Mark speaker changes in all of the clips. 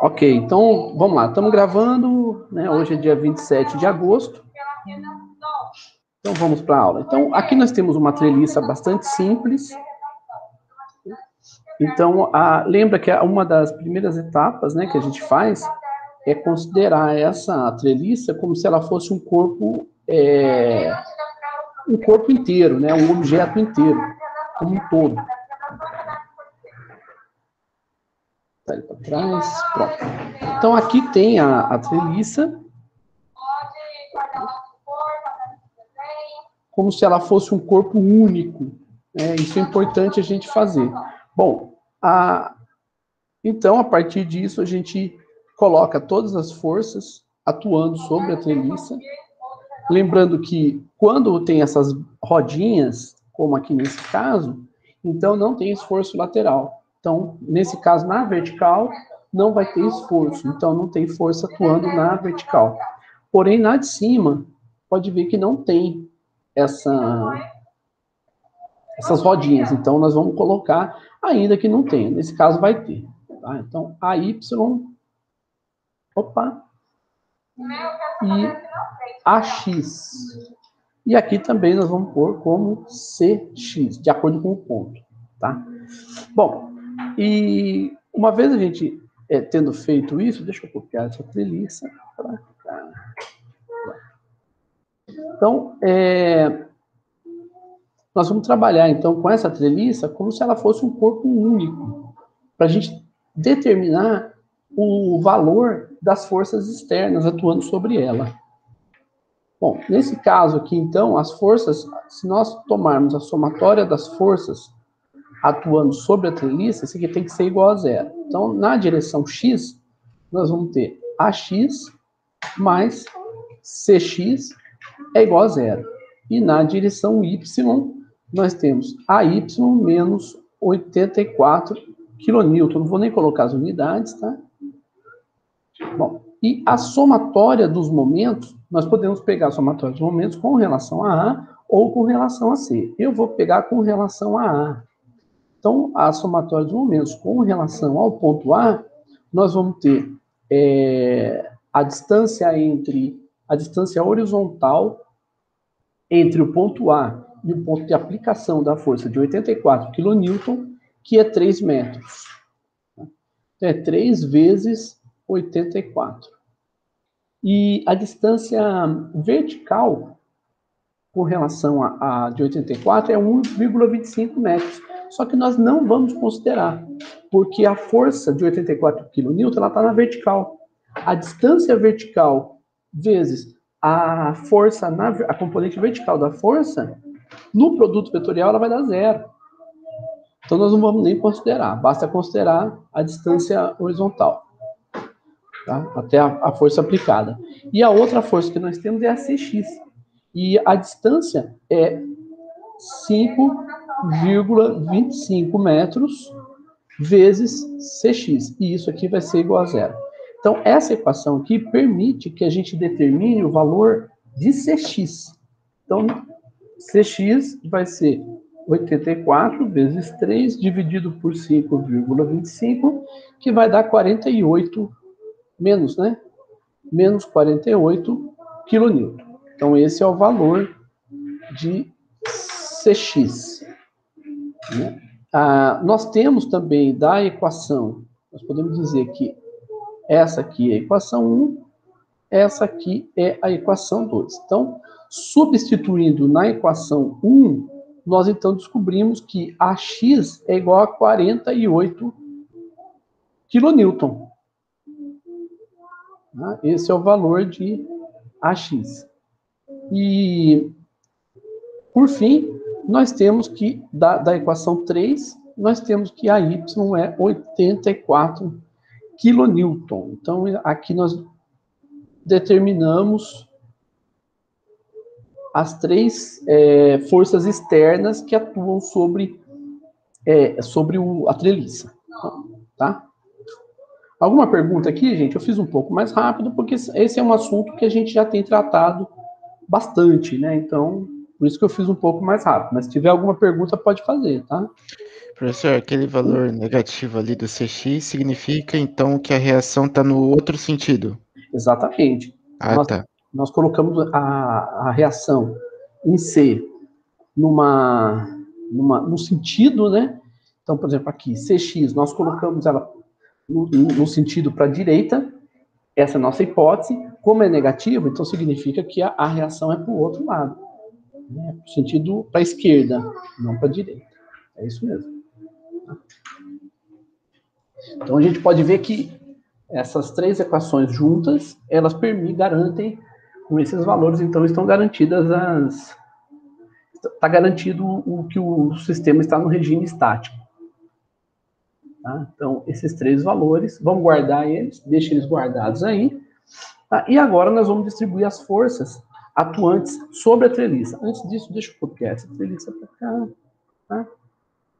Speaker 1: Ok, então, vamos lá. Estamos gravando, né? Hoje é dia 27 de agosto. Então, vamos para a aula. Então, aqui nós temos uma treliça bastante simples. Então, lembra que uma das primeiras etapas, né, que a gente faz é considerar essa treliça como se ela fosse um corpo inteiro, né, um objeto inteiro, como um todo. Tá ali para trás, pronto. Então, aqui tem a treliça, como se ela fosse um corpo único. Isso é importante a gente fazer. Bom, então, a partir disso, a gente coloca todas as forças atuando sobre a treliça. Lembrando que quando tem essas rodinhas, como aqui nesse caso, então não tem esforço lateral. Então, nesse caso, na vertical, não vai ter esforço. Então, não tem força atuando na vertical. Porém, na de cima, pode ver que não tem essas rodinhas. Então, nós vamos colocar, ainda que não tenha. Nesse caso, vai ter. Tá? Então, AY, e AX. E aqui também nós vamos pôr como CX, de acordo com o ponto. Tá? Bom, e uma vez a gente tendo feito isso, deixa eu copiar essa treliça para cá. Então, nós vamos trabalhar, então, com essa treliça como se ela fosse um corpo único, para a gente determinar o valor das forças externas atuando sobre ela. Bom, nesse caso aqui, então, as forças, se nós tomarmos a somatória das forças atuando sobre a treliça, isso aqui tem que ser igual a zero. Então, na direção X, nós vamos ter AX mais CX é igual a zero. E na direção Y, nós temos AY menos 84 kN. Não vou nem colocar as unidades, tá? Bom, e a somatória dos momentos, nós podemos pegar a somatória dos momentos com relação a A ou com relação a C. Eu vou pegar com relação a A. Então, a somatória dos momentos com relação ao ponto A, nós vamos ter a distância horizontal entre o ponto A e o ponto de aplicação da força de 84 kN, que é 3 metros. É 3 vezes 84. E a distância vertical com relação a de 84 é 1,25 metros. Só que nós não vamos considerar, porque a força de 84 kN ela está na vertical. A distância vertical vezes a força, a componente vertical da força, no produto vetorial ela vai dar zero. Então nós não vamos nem considerar, basta considerar a distância horizontal. Tá? Até a força aplicada. E a outra força que nós temos é a CX. E a distância é 5,25 metros vezes CX. E isso aqui vai ser igual a zero. Então, essa equação aqui permite que a gente determine o valor de CX. Então, CX vai ser 84 vezes 3 dividido por 5,25, que vai dar 48 menos, né? Menos 48 kN. Então, esse é o valor de CX. Né? Nós temos também da equação, nós podemos dizer que essa aqui é a equação 1, essa aqui é a equação 2. Então, substituindo na equação 1, nós então descobrimos que AX é igual a 48 kN. Esse é o valor de AX. E, por fim, nós temos que, da equação 3, nós temos que a Y é 84 kN. Então, aqui nós determinamos as 3 forças externas que atuam sobre a treliça. Tá? Alguma pergunta aqui, gente? Eu fiz um pouco mais rápido, porque esse é um assunto que a gente já tem tratado bastante, né? Então, por isso que eu fiz um pouco mais rápido. Mas se tiver alguma pergunta, pode fazer, tá?
Speaker 2: Professor, aquele valor negativo ali do CX significa então que a reação está no outro sentido?
Speaker 1: Exatamente.
Speaker 2: Ah,
Speaker 1: Nós,
Speaker 2: tá.
Speaker 1: nós colocamos a reação em C no sentido, né? Então, por exemplo, aqui, CX, nós colocamos ela no sentido para a direita, essa é a nossa hipótese. Como é negativo, então significa que a reação é para o outro lado, né? Sentido para a esquerda, não para a direita. É isso mesmo. Então a gente pode ver que essas três equações juntas, elas garantem, com esses valores, então estão garantidas está garantido o que o sistema está no regime estático. Tá? Então, esses três valores, vamos guardar eles, deixa eles guardados aí. Tá? E agora nós vamos distribuir as forças atuantes sobre a treliça. Antes disso, deixa eu copiar essa treliça para cá. Tá?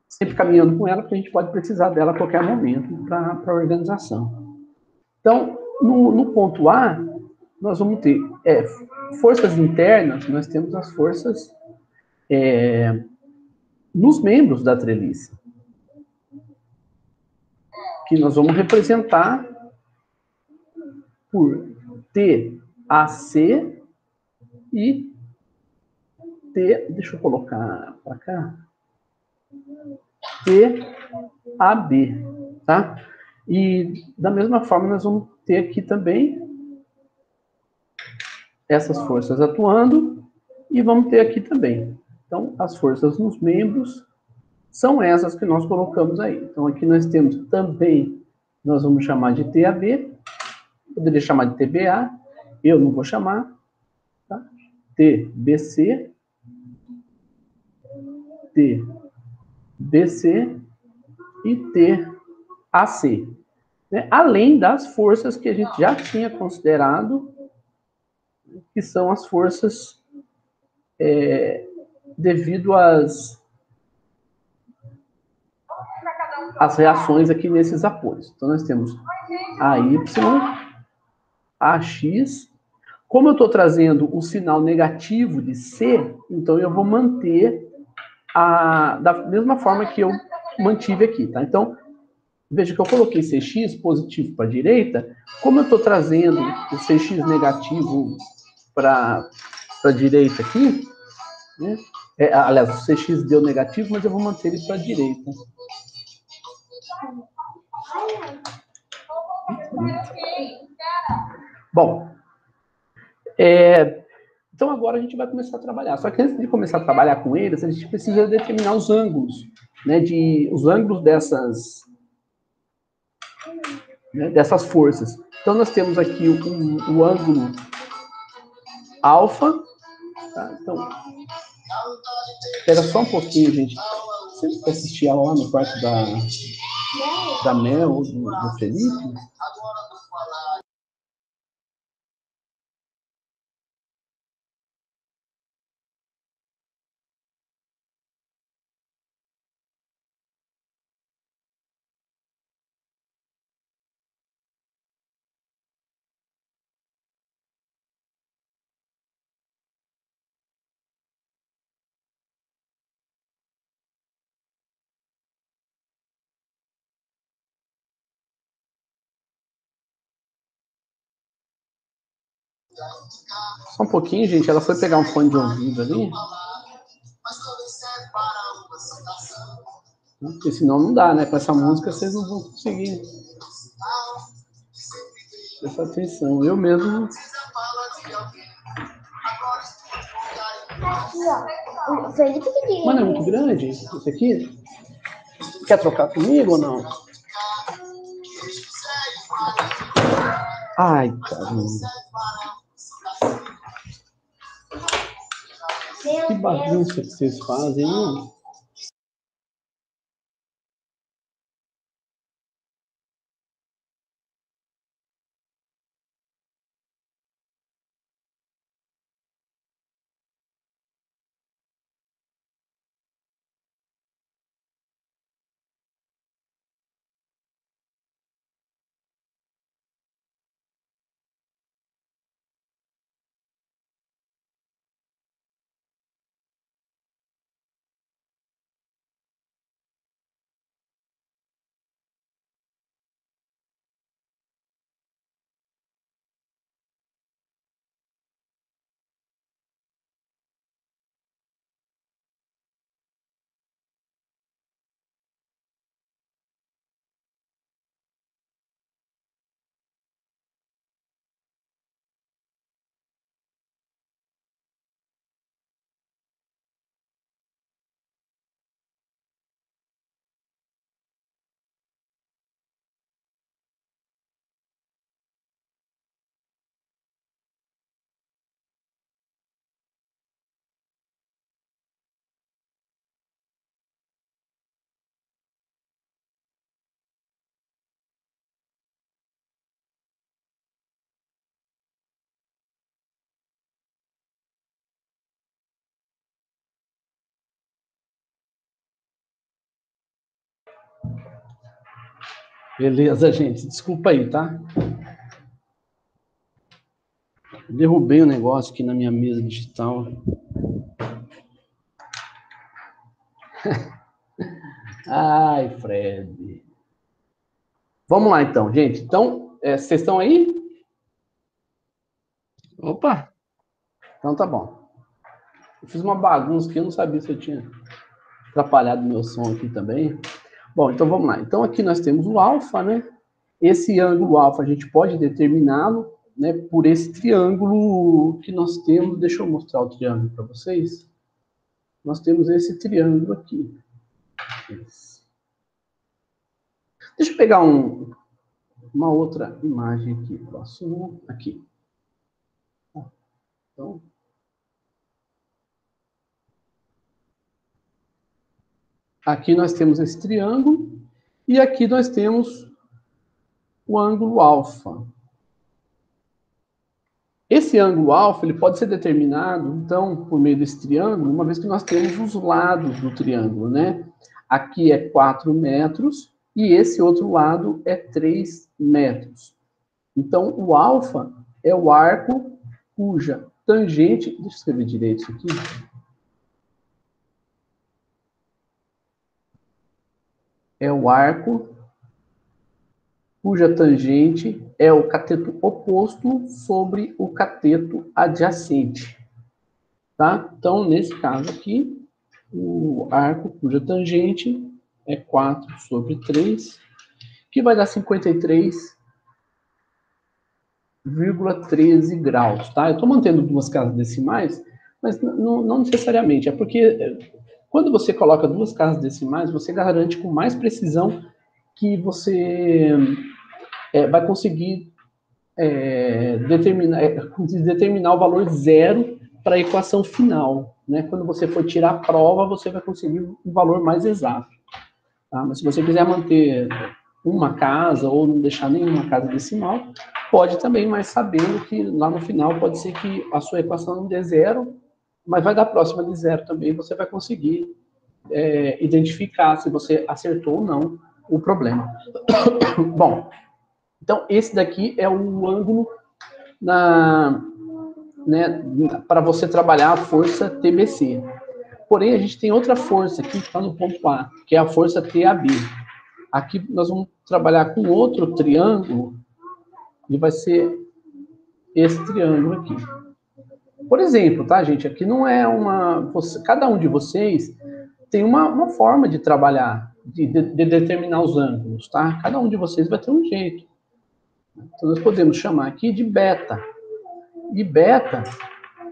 Speaker 1: Sempre caminhando com ela, porque a gente pode precisar dela a qualquer momento para a organização. Então, no ponto A, nós vamos ter forças internas, nós temos as forças nos membros da treliça, que nós vamos representar por TAC e deixa eu colocar para cá, TAB, tá? E da mesma forma nós vamos ter aqui também essas forças atuando e vamos ter aqui também. Então, as forças nos membros são essas que nós colocamos aí. Então, aqui nós temos também, nós vamos chamar de TAB, poderia chamar de TBA, eu não vou chamar, tá? TBC, TBC e TAC. Né? Além das forças que a gente já tinha considerado, que são as forças devido às reações aqui nesses apoios. Então, nós temos AY, AX. Como eu estou trazendo o sinal negativo de C, então eu vou manter da mesma forma que eu mantive aqui, tá? Então, veja que eu coloquei CX positivo para a direita. Como eu estou trazendo o CX negativo para a direita aqui, né? Aliás, o CX deu negativo, mas eu vou manter ele para a direita. Bom, então agora a gente vai começar a trabalhar. Só que antes de começar a trabalhar com eles, a gente precisa determinar os ângulos, né? Os ângulos dessas forças. Então nós temos aqui o ângulo alfa. Tá? Então, espera só um pouquinho, gente. Você quer assistir aula lá no quarto da Mel ou do Felipe? Só um pouquinho, gente. Ela foi pegar um fone de ouvido ali. Porque senão não dá, né? Com essa música vocês não vão conseguir prestar atenção. Eu mesmo.
Speaker 3: Aqui, ó. O Felipe que diga.
Speaker 1: Mano, é muito grande esse aqui? Quer trocar comigo ou não? Ai, caramba. Que bagunça que vocês fazem, hein? Beleza, gente. Desculpa aí, tá? Derrubei um negócio aqui na minha mesa digital. Ai, Fred. Vamos lá, então, gente. Então, vocês estão aí?
Speaker 2: Opa!
Speaker 1: Então tá bom. Eu fiz uma bagunça que eu não sabia se eu tinha atrapalhado meu som aqui também. Bom, então vamos lá. Então aqui nós temos o alfa, né? Esse ângulo alfa a gente pode determiná-lo, né, por esse triângulo que nós temos. Deixa eu mostrar o triângulo para vocês. Nós temos esse triângulo aqui. Deixa eu pegar uma outra imagem aqui. Próximo, aqui. Então, aqui nós temos esse triângulo e aqui nós temos o ângulo alfa. Esse ângulo alfa ele pode ser determinado, então, por meio desse triângulo, uma vez que nós temos os lados do triângulo, né? Aqui é 4 metros e esse outro lado é 3 metros. Então, o alfa é o arco cuja tangente... Deixa eu escrever direito isso aqui. É o arco cuja tangente é o cateto oposto sobre o cateto adjacente. Tá? Então, nesse caso aqui, o arco cuja tangente é 4 sobre 3, que vai dar 53,13 graus. Tá? Eu estou mantendo duas casas decimais, mas não necessariamente. É porque quando você coloca duas casas decimais, você garante com mais precisão que você vai conseguir determinar o valor zero para a equação final. Né? Quando você for tirar a prova, você vai conseguir um valor mais exato. Tá? Mas se você quiser manter uma casa ou não deixar nenhuma casa decimal, pode também, mas sabendo que lá no final pode ser que a sua equação não dê zero, mas vai dar próxima de zero também, você vai conseguir identificar se você acertou ou não o problema. Bom, então esse daqui é o ângulo para você trabalhar a força TBC. Porém, a gente tem outra força aqui que está no ponto A, que é a força TAB. Aqui nós vamos trabalhar com outro triângulo, e vai ser esse triângulo aqui. Por exemplo, tá, gente? Aqui não é cada um de vocês tem uma forma de trabalhar, de determinar os ângulos, tá? Cada um de vocês vai ter um jeito. Então, nós podemos chamar aqui de beta. E beta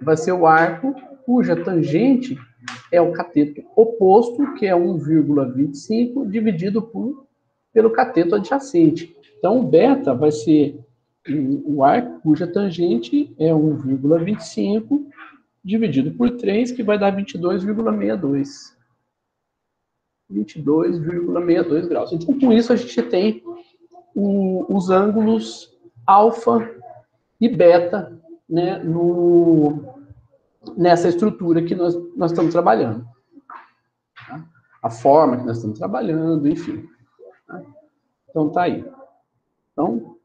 Speaker 1: vai ser o arco cuja tangente é o cateto oposto, que é 1,25, dividido pelo cateto adjacente. Então, o beta vai ser o arco cuja tangente é 1,25, dividido por 3, que vai dar 22,62. 22,62 graus. Então, com isso, a gente tem os ângulos alfa e beta, né, nessa estrutura que nós estamos trabalhando. Tá? A forma que nós estamos trabalhando, enfim. Tá? Então, tá aí. Então,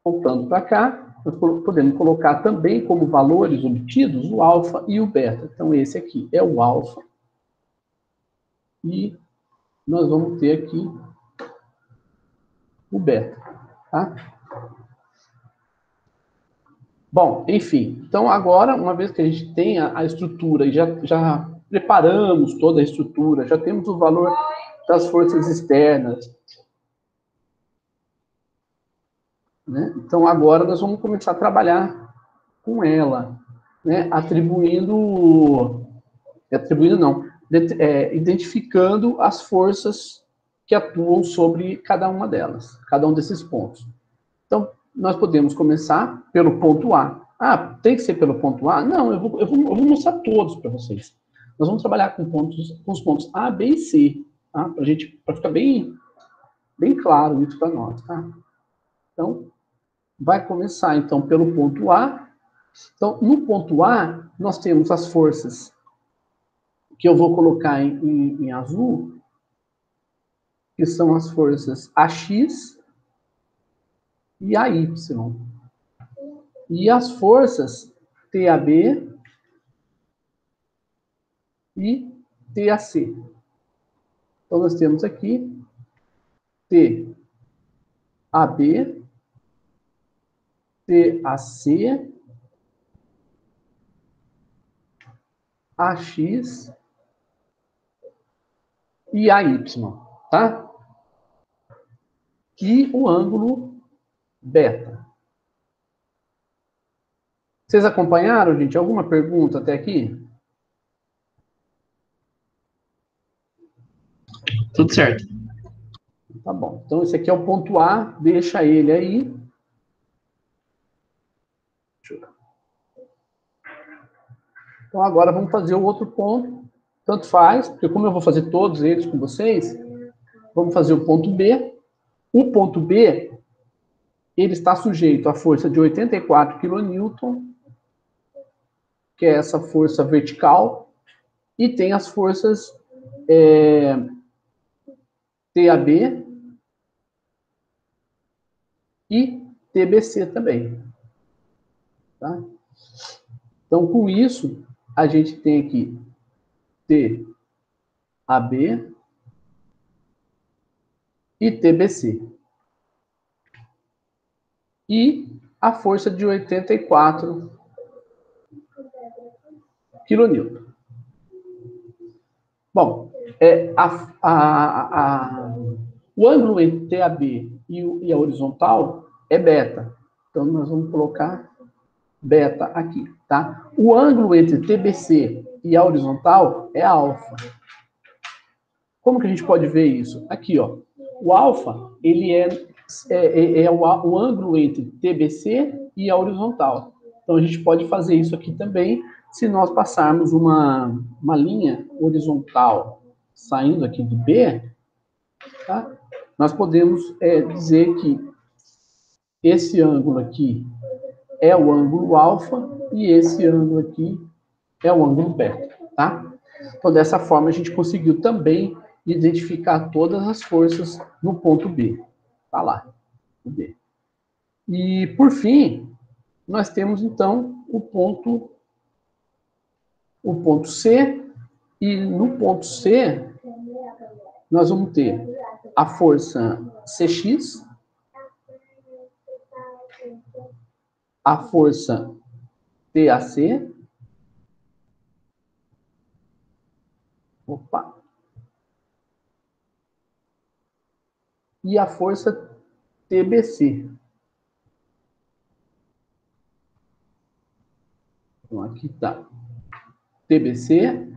Speaker 1: voltando para cá, nós podemos colocar também como valores obtidos o alfa e o beta. Então, esse aqui é o alfa. E nós vamos ter aqui o beta. Tá? Bom, enfim. Então, agora, uma vez que a gente tem a estrutura e já preparamos toda a estrutura, já temos o valor das forças externas, né? Então, agora nós vamos começar a trabalhar com ela, né? Identificando as forças que atuam sobre cada uma delas, cada um desses pontos. Então, nós podemos começar pelo ponto A. Ah, tem que ser pelo ponto A? Não, eu vou mostrar todos para vocês. Nós vamos trabalhar com os pontos A, B e C, tá? Para ficar bem claro isso para nós, tá? Então, vai começar, então, pelo ponto A. Então, no ponto A, nós temos as forças que eu vou colocar em azul, que são as forças AX e AY. E as forças TAB e TAC. Então, nós temos aqui TAB, TAC, AX e AY, tá? E o ângulo beta. Vocês acompanharam, gente? Alguma pergunta até aqui?
Speaker 4: Tudo certo.
Speaker 1: Tá bom. Então, esse aqui é o ponto A, deixa ele aí. Deixa eu ver. Então, agora vamos fazer o outro ponto. Tanto faz, porque como eu vou fazer todos eles com vocês, vamos fazer o ponto B. O ponto B, ele está sujeito à força de 84 kN, que é essa força vertical, e tem as forças TAB e TBC também. Tá? Então, com isso, a gente tem aqui TAB e TBC. E a força de 84 kN. Bom, o ângulo entre TAB e a horizontal é beta. Então, nós vamos colocar beta aqui, tá? O ângulo entre TBC e a horizontal é alfa. Como que a gente pode ver isso? Aqui, ó. O alfa, ele é o ângulo entre TBC e a horizontal. Então, a gente pode fazer isso aqui também, se nós passarmos uma linha horizontal saindo aqui do B, tá? Nós podemos dizer que esse ângulo aqui é o ângulo alfa e esse ângulo aqui é o ângulo beta, tá? Então, dessa forma, a gente conseguiu também identificar todas as forças no ponto B. Tá lá, o B. E, por fim, nós temos, então, o ponto C, e no ponto C, nós vamos ter a força CX, a força TAC, e a força TBC. Então, aqui está TBC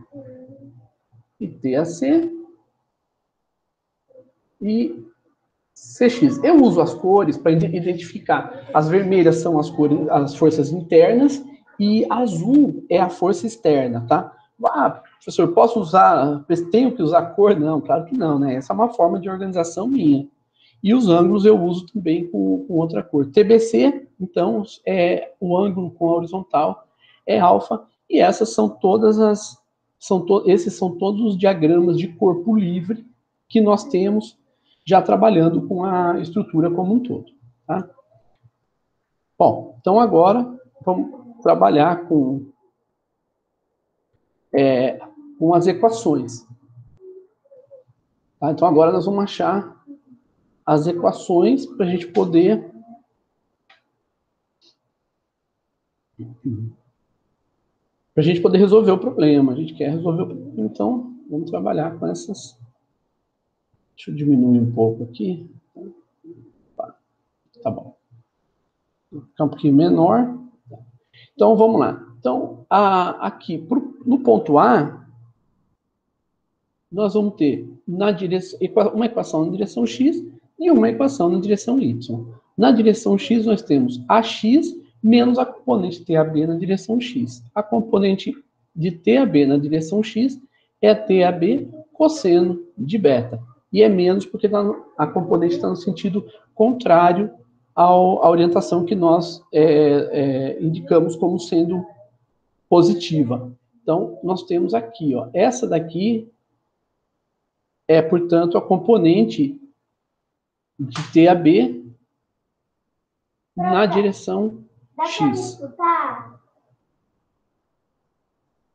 Speaker 1: e TAC e CX. Eu uso as cores para identificar. As vermelhas são as forças internas e azul é a força externa, tá? Ah, professor, posso usar, tenho que usar cor? Não, claro que não, né? Essa é uma forma de organização minha. E os ângulos eu uso também com outra cor. TBC, então, é o ângulo com a horizontal, é alfa, e essas são todas esses são todos os diagramas de corpo livre que nós temos já trabalhando com a estrutura como um todo. Tá? Bom, então agora vamos trabalhar com as equações. Tá? Então agora nós vamos achar as equações para a gente poder resolver o problema. A gente quer resolver o problema, então vamos trabalhar com essas. Deixa eu diminuir um pouco aqui. Tá bom. Vou ficar um pouquinho menor. Então, vamos lá. Então, aqui, no ponto A, nós vamos ter uma equação na direção x e uma equação na direção y. Na direção x, nós temos ax menos a componente TAB na direção x. A componente de TAB na direção x é TAB cosseno de beta. E é menos porque a componente está no sentido contrário à orientação que nós indicamos como sendo positiva. Então, nós temos aqui, ó, essa daqui é, portanto, a componente de TAB na direção X.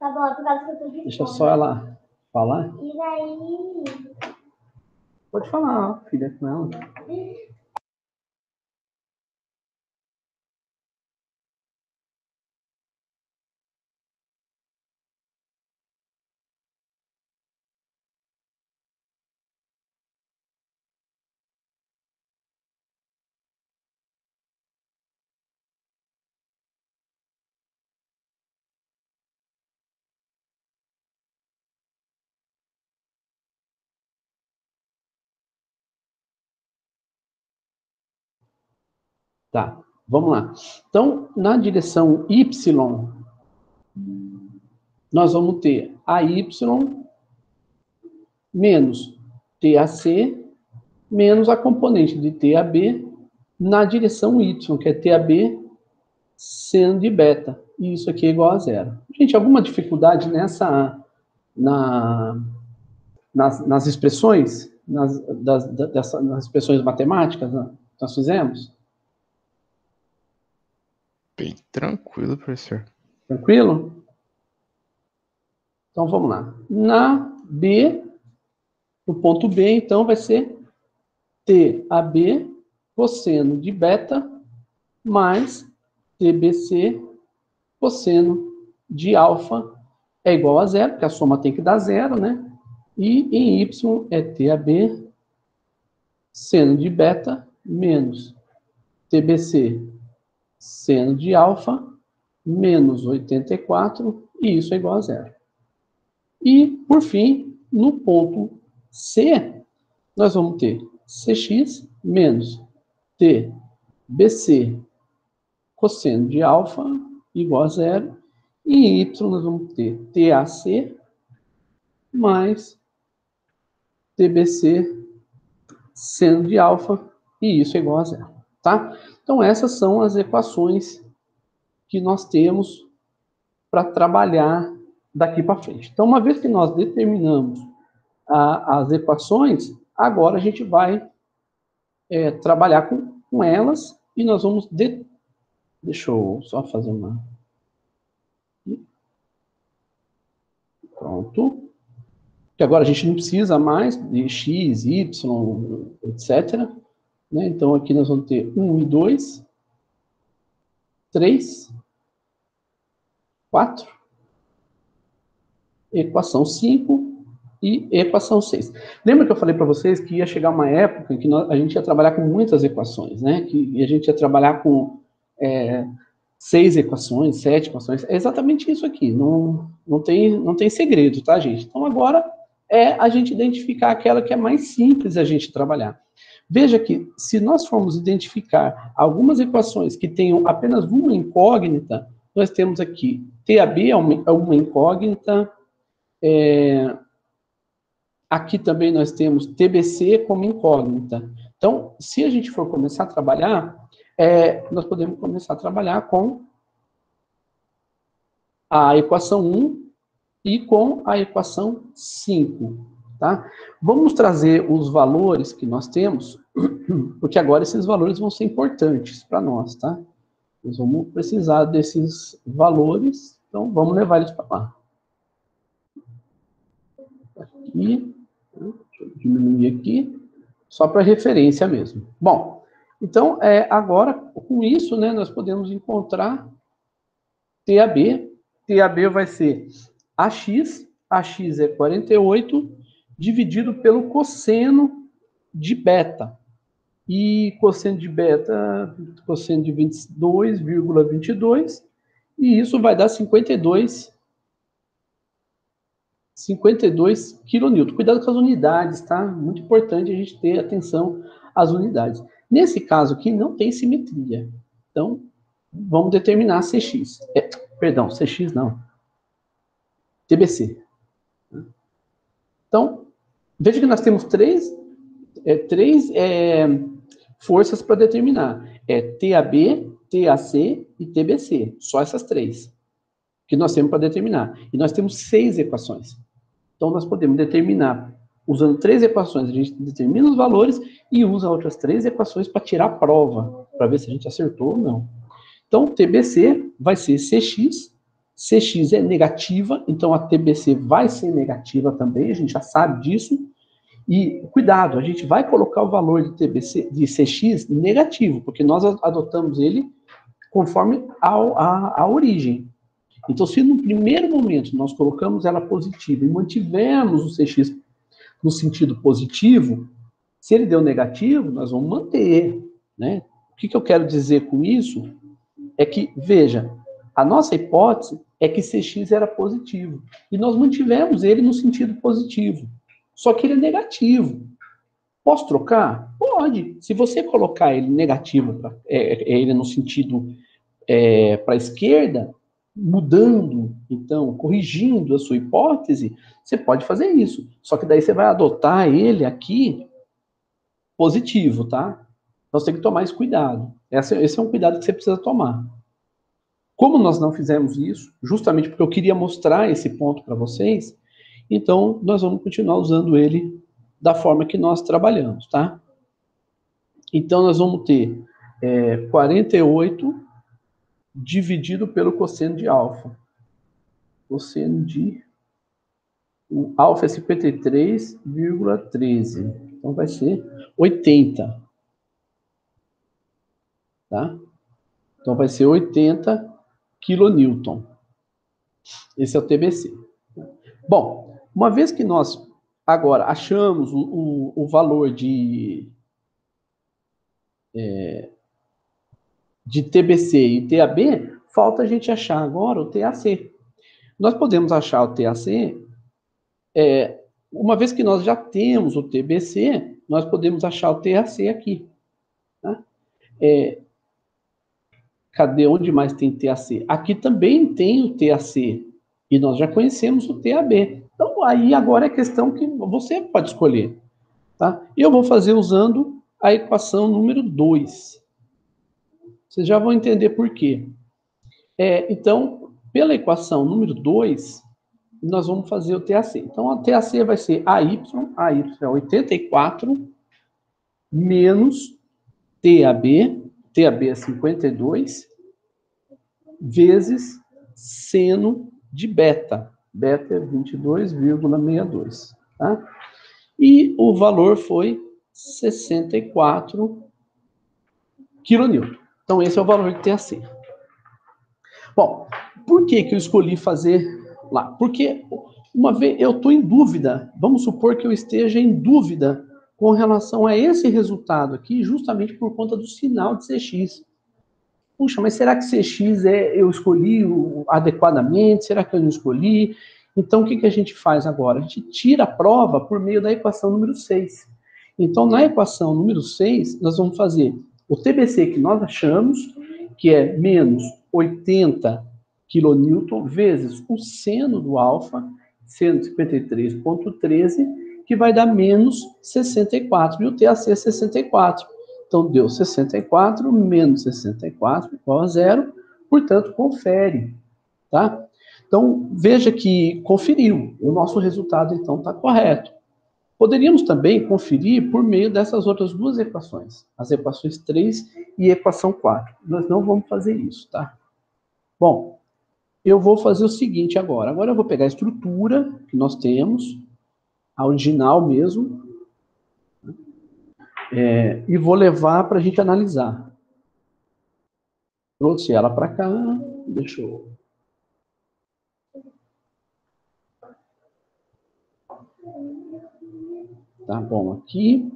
Speaker 3: Tá bom, por causa que eu tô de
Speaker 1: Deixa
Speaker 3: fome.
Speaker 1: só ela falar.
Speaker 3: E daí?
Speaker 1: Pode falar, filha, com ela. Tá, vamos lá. Então, na direção Y, nós vamos ter AY menos TAC menos a componente de TAB na direção Y, que é TAB seno de beta. E isso aqui é igual a zero. Gente, alguma dificuldade nas expressões? Nas expressões matemáticas, né, que nós fizemos?
Speaker 2: Bem tranquilo, professor.
Speaker 1: Tranquilo? Então, vamos lá. Na B, no ponto B, então, vai ser TAB cosseno de beta mais TBC cosseno de alfa é igual a zero, porque a soma tem que dar zero, né? E em Y é TAB seno de beta menos TBC seno de alfa menos 84, e isso é igual a zero. E, por fim, no ponto C, nós vamos ter CX menos TBC cosseno de alfa igual a zero. E em Y nós vamos ter TAC mais TBC seno de alfa, e isso é igual a zero. Tá? Então, essas são as equações que nós temos para trabalhar daqui para frente. Então, uma vez que nós determinamos as equações, agora a gente vai trabalhar com elas e nós vamos... Deixa eu só fazer uma... Pronto. Que agora a gente não precisa mais de x, y, etc. Né? Então, aqui nós vamos ter 1 e 2, 3, 4, equação 5 e equação 6. Lembra que eu falei para vocês que ia chegar uma época em que a gente ia trabalhar com muitas equações, né? Que a gente ia trabalhar com 6 equações, 7 equações. É exatamente isso aqui. Não tem segredo, tá, gente? Então, agora é a gente identificar aquela que é mais simples a gente trabalhar. Veja que, se nós formos identificar algumas equações que tenham apenas uma incógnita, nós temos aqui TAB é uma incógnita, aqui também nós temos TBC como incógnita. Então, se a gente for começar a trabalhar, nós podemos começar a trabalhar com a equação 1 e com a equação 5. Tá? Vamos trazer os valores que nós temos, porque agora esses valores vão ser importantes para nós, tá? Nós vamos precisar desses valores, então vamos levar eles para lá. Aqui, deixa eu diminuir aqui, só para referência mesmo. Bom, então, agora, com isso, né, nós podemos encontrar TAB. TAB vai ser AX é 48, dividido pelo cosseno de beta. E cosseno de beta, cosseno de 22,22, e isso vai dar 52 kN. Cuidado com as unidades, tá? Muito importante a gente ter atenção às unidades. Nesse caso aqui, não tem simetria. Então, vamos determinar CX. Perdão, CX não. TBC. Então, veja que nós temos três forças para determinar. TAB, TAC e TBC. Só essas três que nós temos para determinar. E nós temos 6 equações. Então, nós podemos determinar Usando 3 equações, a gente determina os valores e usa outras 3 equações para tirar a prova, para ver se a gente acertou ou não. Então, TBC vai ser CX. CX é negativa, então a TBC vai ser negativa também, a gente já sabe disso. E cuidado, a gente vai colocar o valor de TBC, de CX negativo, porque nós adotamos ele conforme a origem. Então, se no primeiro momento nós colocamos ela positiva e mantivemos o CX no sentido positivo, se ele deu negativo, nós vamos manter, né? O que eu quero dizer com isso é que, veja, a nossa hipótese é que CX era positivo, e nós mantivemos ele no sentido positivo, só que ele é negativo. Posso trocar? Pode. Se você colocar ele negativo, ele no sentido para a esquerda, mudando, então, corrigindo a sua hipótese, você pode fazer isso. Só que daí você vai adotar ele aqui positivo, tá? Então você tem que tomar esse cuidado. Esse é um cuidado que você precisa tomar. Como nós não fizemos isso, justamente porque eu queria mostrar esse ponto para vocês, então nós vamos continuar usando ele da forma que nós trabalhamos, tá? Então nós vamos ter 48 dividido pelo cosseno de alfa. Cosseno de... O alfa é 53,13. Então vai ser 80. Tá? Então vai ser 80 kN. Esse é o TBC. Bom, uma vez que nós agora achamos o valor de TBC e TAB, falta a gente achar agora o TAC. Nós podemos achar o TAC, uma vez que nós já temos o TBC, nós podemos achar o TAC aqui. Tá? Cadê? Onde mais tem TAC? Aqui também tem o TAC, e nós já conhecemos o TAB. Então, aí agora é questão que você pode escolher. Tá? E eu vou fazer usando a equação número 2. Vocês já vão entender por quê. Então, pela equação número 2, nós vamos fazer o TAC. Então, a TAC vai ser AY é 84, menos TAB é 52, vezes seno de beta. Beta é 22,62. Tá? E o valor foi 64 kN. Então, esse é o valor de TAC. Bom, por que eu escolhi fazer lá? Porque uma vez eu estou em dúvida, vamos supor que eu esteja em dúvida com relação a esse resultado aqui, justamente por conta do sinal de CX. Puxa, mas será que CX eu escolhi adequadamente? Será que eu não escolhi? Então, o que a gente faz agora? A gente tira a prova por meio da equação número 6. Então, na equação número 6, nós vamos fazer o TBC que nós achamos, que é menos 80 kN, vezes o seno do alfa, 153,13, que vai dar menos 64, e o TAC é 64. Então, deu 64 menos 64 igual a 0, portanto, confere, tá? Então, veja que conferiu, o nosso resultado, então, está correto. Poderíamos também conferir por meio dessas outras duas equações, as equações 3 e equação 4. Nós não vamos fazer isso, tá? Bom, eu vou fazer o seguinte agora. Agora eu vou pegar a estrutura que nós temos, a original mesmo, e vou levar para a gente analisar. Trouxe ela para cá, deixa eu... Tá bom aqui.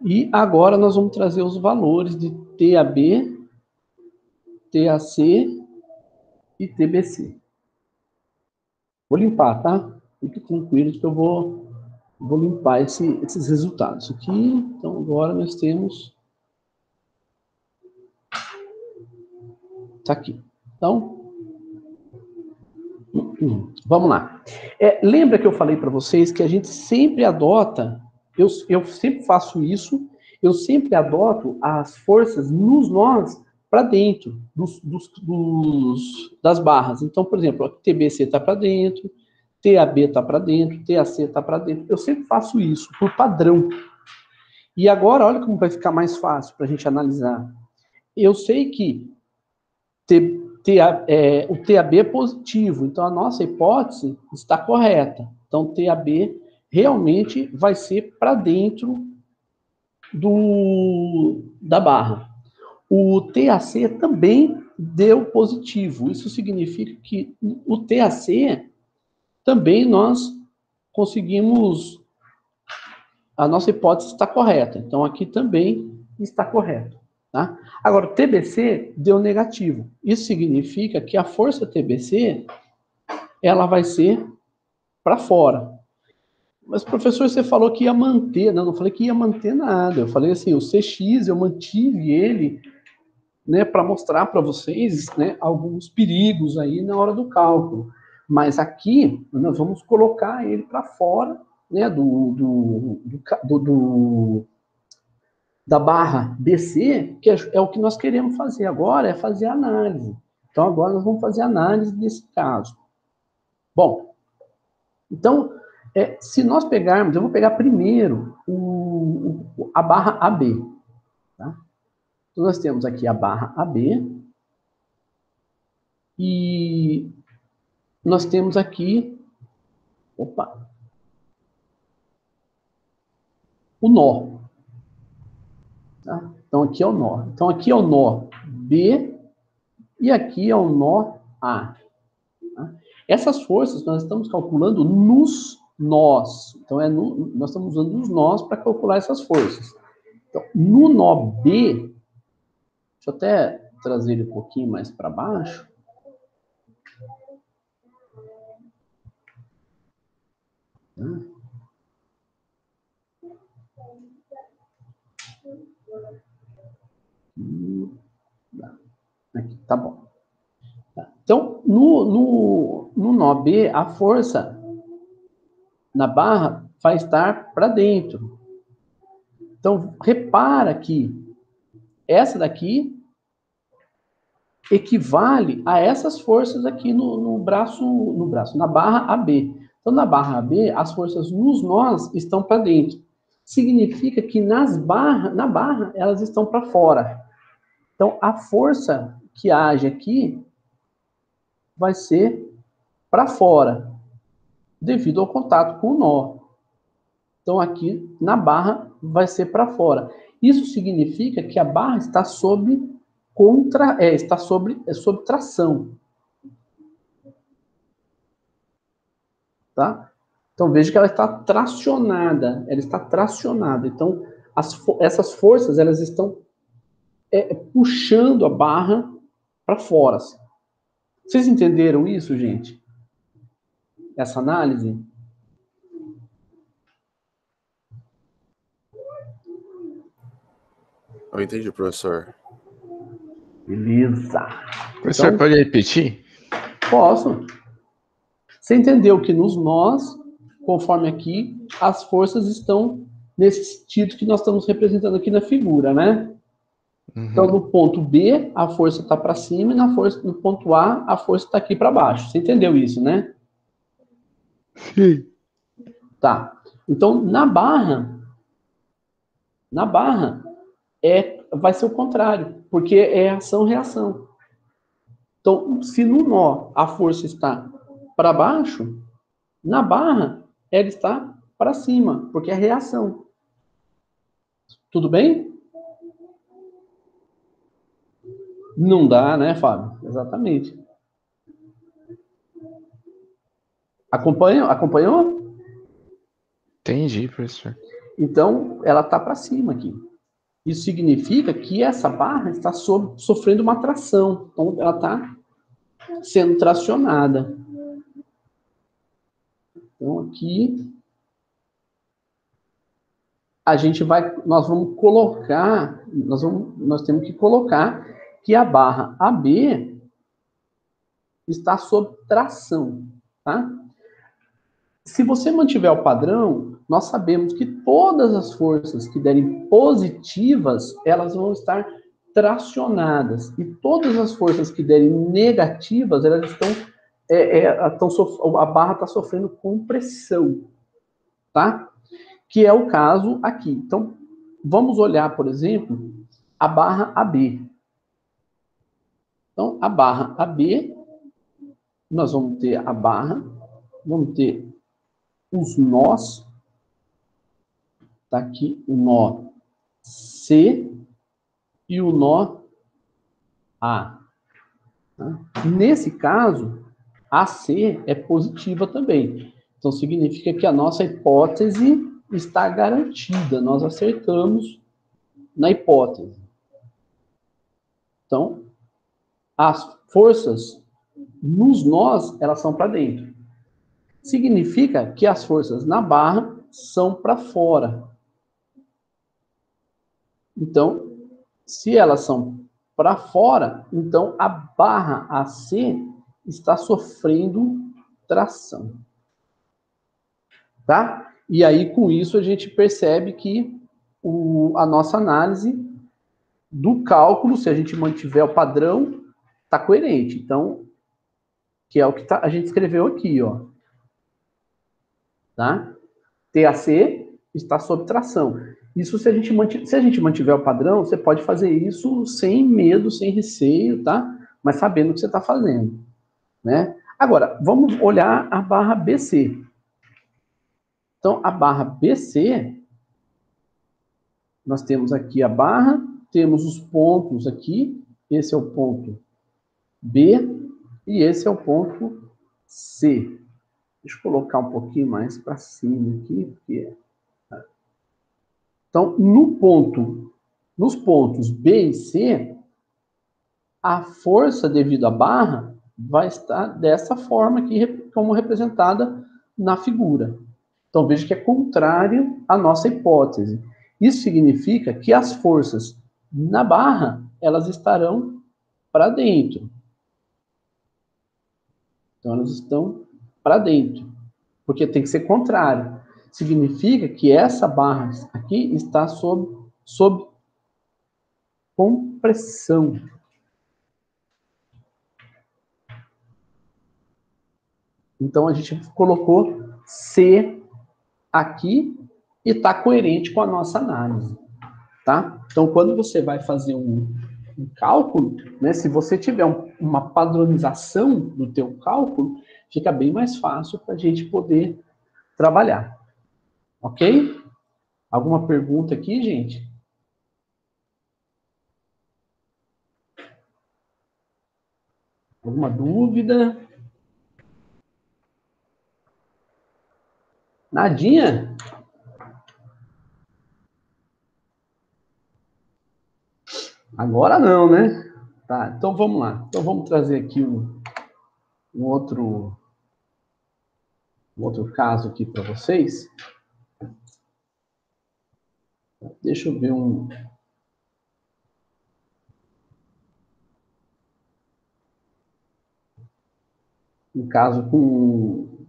Speaker 1: E agora nós vamos trazer os valores de TAB, TAC e TBC. Vou limpar, tá? Fique tranquilo que eu vou limpar esses resultados aqui. Então, agora nós temos... Tá aqui. Então, vamos lá. Lembra que eu falei para vocês que a gente sempre adota, eu sempre faço isso, eu sempre adoto as forças nos nós para dentro das barras. Então, por exemplo, a TBC está para dentro, TAB está para dentro, TAC está para dentro. Eu sempre faço isso, por padrão. E agora, olha como vai ficar mais fácil para a gente analisar. Eu sei que o TAB é positivo, então a nossa hipótese está correta. Então, TAB realmente vai ser para dentro da barra. O TAC também deu positivo. Isso significa que o TAC também nós conseguimos, a nossa hipótese está correta. Então, aqui também está correto. Tá? Agora, o TBC deu negativo. Isso significa que a força TBC, ela vai ser para fora. Mas, professor, você falou que ia manter. Não falei que ia manter nada. Eu falei assim, o CX, eu mantive ele, né, para mostrar para vocês, né, alguns perigos aí na hora do cálculo. Mas aqui, nós vamos colocar ele para fora, né, da barra BC, que é o que nós queremos fazer agora, é fazer análise. Então, agora nós vamos fazer análise desse caso. Bom, então, se nós pegarmos, eu vou pegar primeiro a barra AB. Tá? Então, nós temos aqui a barra AB, e nós temos aqui, o nó. Tá? Então, aqui é o nó. Então, aqui é o nó B e aqui é o nó A. Tá? Essas forças nós estamos calculando nos nós. Então, nós estamos usando os nós para calcular essas forças. Então, no nó B, deixa eu até trazer ele um pouquinho mais para baixo. Aqui, tá bom. Então, no nó B, a força na barra vai estar para dentro. Então, repara que essa daqui equivale a essas forças aqui na barra AB. Então, na barra AB, as forças nos nós estão para dentro. Significa que na barra, elas estão para fora. Então, a força que age aqui vai ser para fora, devido ao contato com o nó. Então, aqui na barra vai ser para fora. Isso significa que a barra está sob tração. Tá? Então, veja que ela está tracionada. Ela está tracionada. Então, essas forças, elas estão puxando a barra para fora. Vocês entenderam isso, gente? Essa análise?
Speaker 4: Eu entendi, professor.
Speaker 1: Beleza.
Speaker 2: Professor, então, pode repetir?
Speaker 1: Posso. Você entendeu que nos nós, conforme aqui, as forças estão nesse sentido que nós estamos representando aqui na figura, né? Uhum. Então, no ponto B, a força está para cima, e no ponto A, a força está aqui para baixo. Você entendeu isso, né?
Speaker 2: Sim.
Speaker 1: Tá. Então, na barra, vai ser o contrário, porque é ação-reação. Então, se no nó a força está para baixo, na barra ela está para cima, porque é reação. Tudo bem? Não dá, né, Fábio? Exatamente. Acompanhou?
Speaker 2: Entendi, professor.
Speaker 1: Então, ela está para cima aqui. Isso significa que essa barra está sofrendo uma tração. Então, ela está sendo tracionada. Então, aqui, nós temos que colocar que a barra AB está sob tração, tá? Se você mantiver o padrão, nós sabemos que todas as forças que derem positivas, elas vão estar tracionadas. E todas as forças que derem negativas, elas estão a barra está sofrendo compressão, tá? Que é o caso aqui. Então, vamos olhar, por exemplo, a barra AB. Então, a barra AB, nós vamos ter a barra, vamos ter os nós, tá aqui o nó C e o nó A. Tá? Nesse caso, a C é positiva também. Então, significa que a nossa hipótese está garantida. Nós acertamos na hipótese. Então, as forças nos nós, elas são para dentro. Significa que as forças na barra são para fora. Então, se elas são para fora, então a barra AC está sofrendo tração. Tá? E aí, com isso, a gente percebe que a nossa análise do cálculo, se a gente mantiver o padrão, está coerente. Então, que é o que a gente escreveu aqui, ó. Tá? TAC está sob tração. Isso se a gente mantiver o padrão, você pode fazer isso sem medo, sem receio, tá? Mas sabendo o que você está fazendo, né? Agora, vamos olhar a barra BC. Então, a barra BC, nós temos aqui a barra, temos os pontos aqui, esse é o ponto B e esse é o ponto C. Deixa eu colocar um pouquinho mais para cima aqui, porque... Então, nos pontos B e C, a força devido à barra vai estar dessa forma aqui, como representada na figura. Então, veja que é contrário à nossa hipótese. Isso significa que as forças na barra, elas estarão para dentro. Então, elas estão para dentro. Porque tem que ser contrário. Significa que essa barra aqui está sob compressão. Então, a gente colocou C aqui e está coerente com a nossa análise. Tá? Então, quando você vai fazer um cálculo, né, se você tiver uma padronização do teu cálculo, fica bem mais fácil para a gente poder trabalhar. Ok? Alguma pergunta aqui, gente? Alguma dúvida? Nadinha? Agora não, né? Tá, então vamos lá. Então vamos trazer aqui um outro caso aqui para vocês. Deixa eu ver um caso com...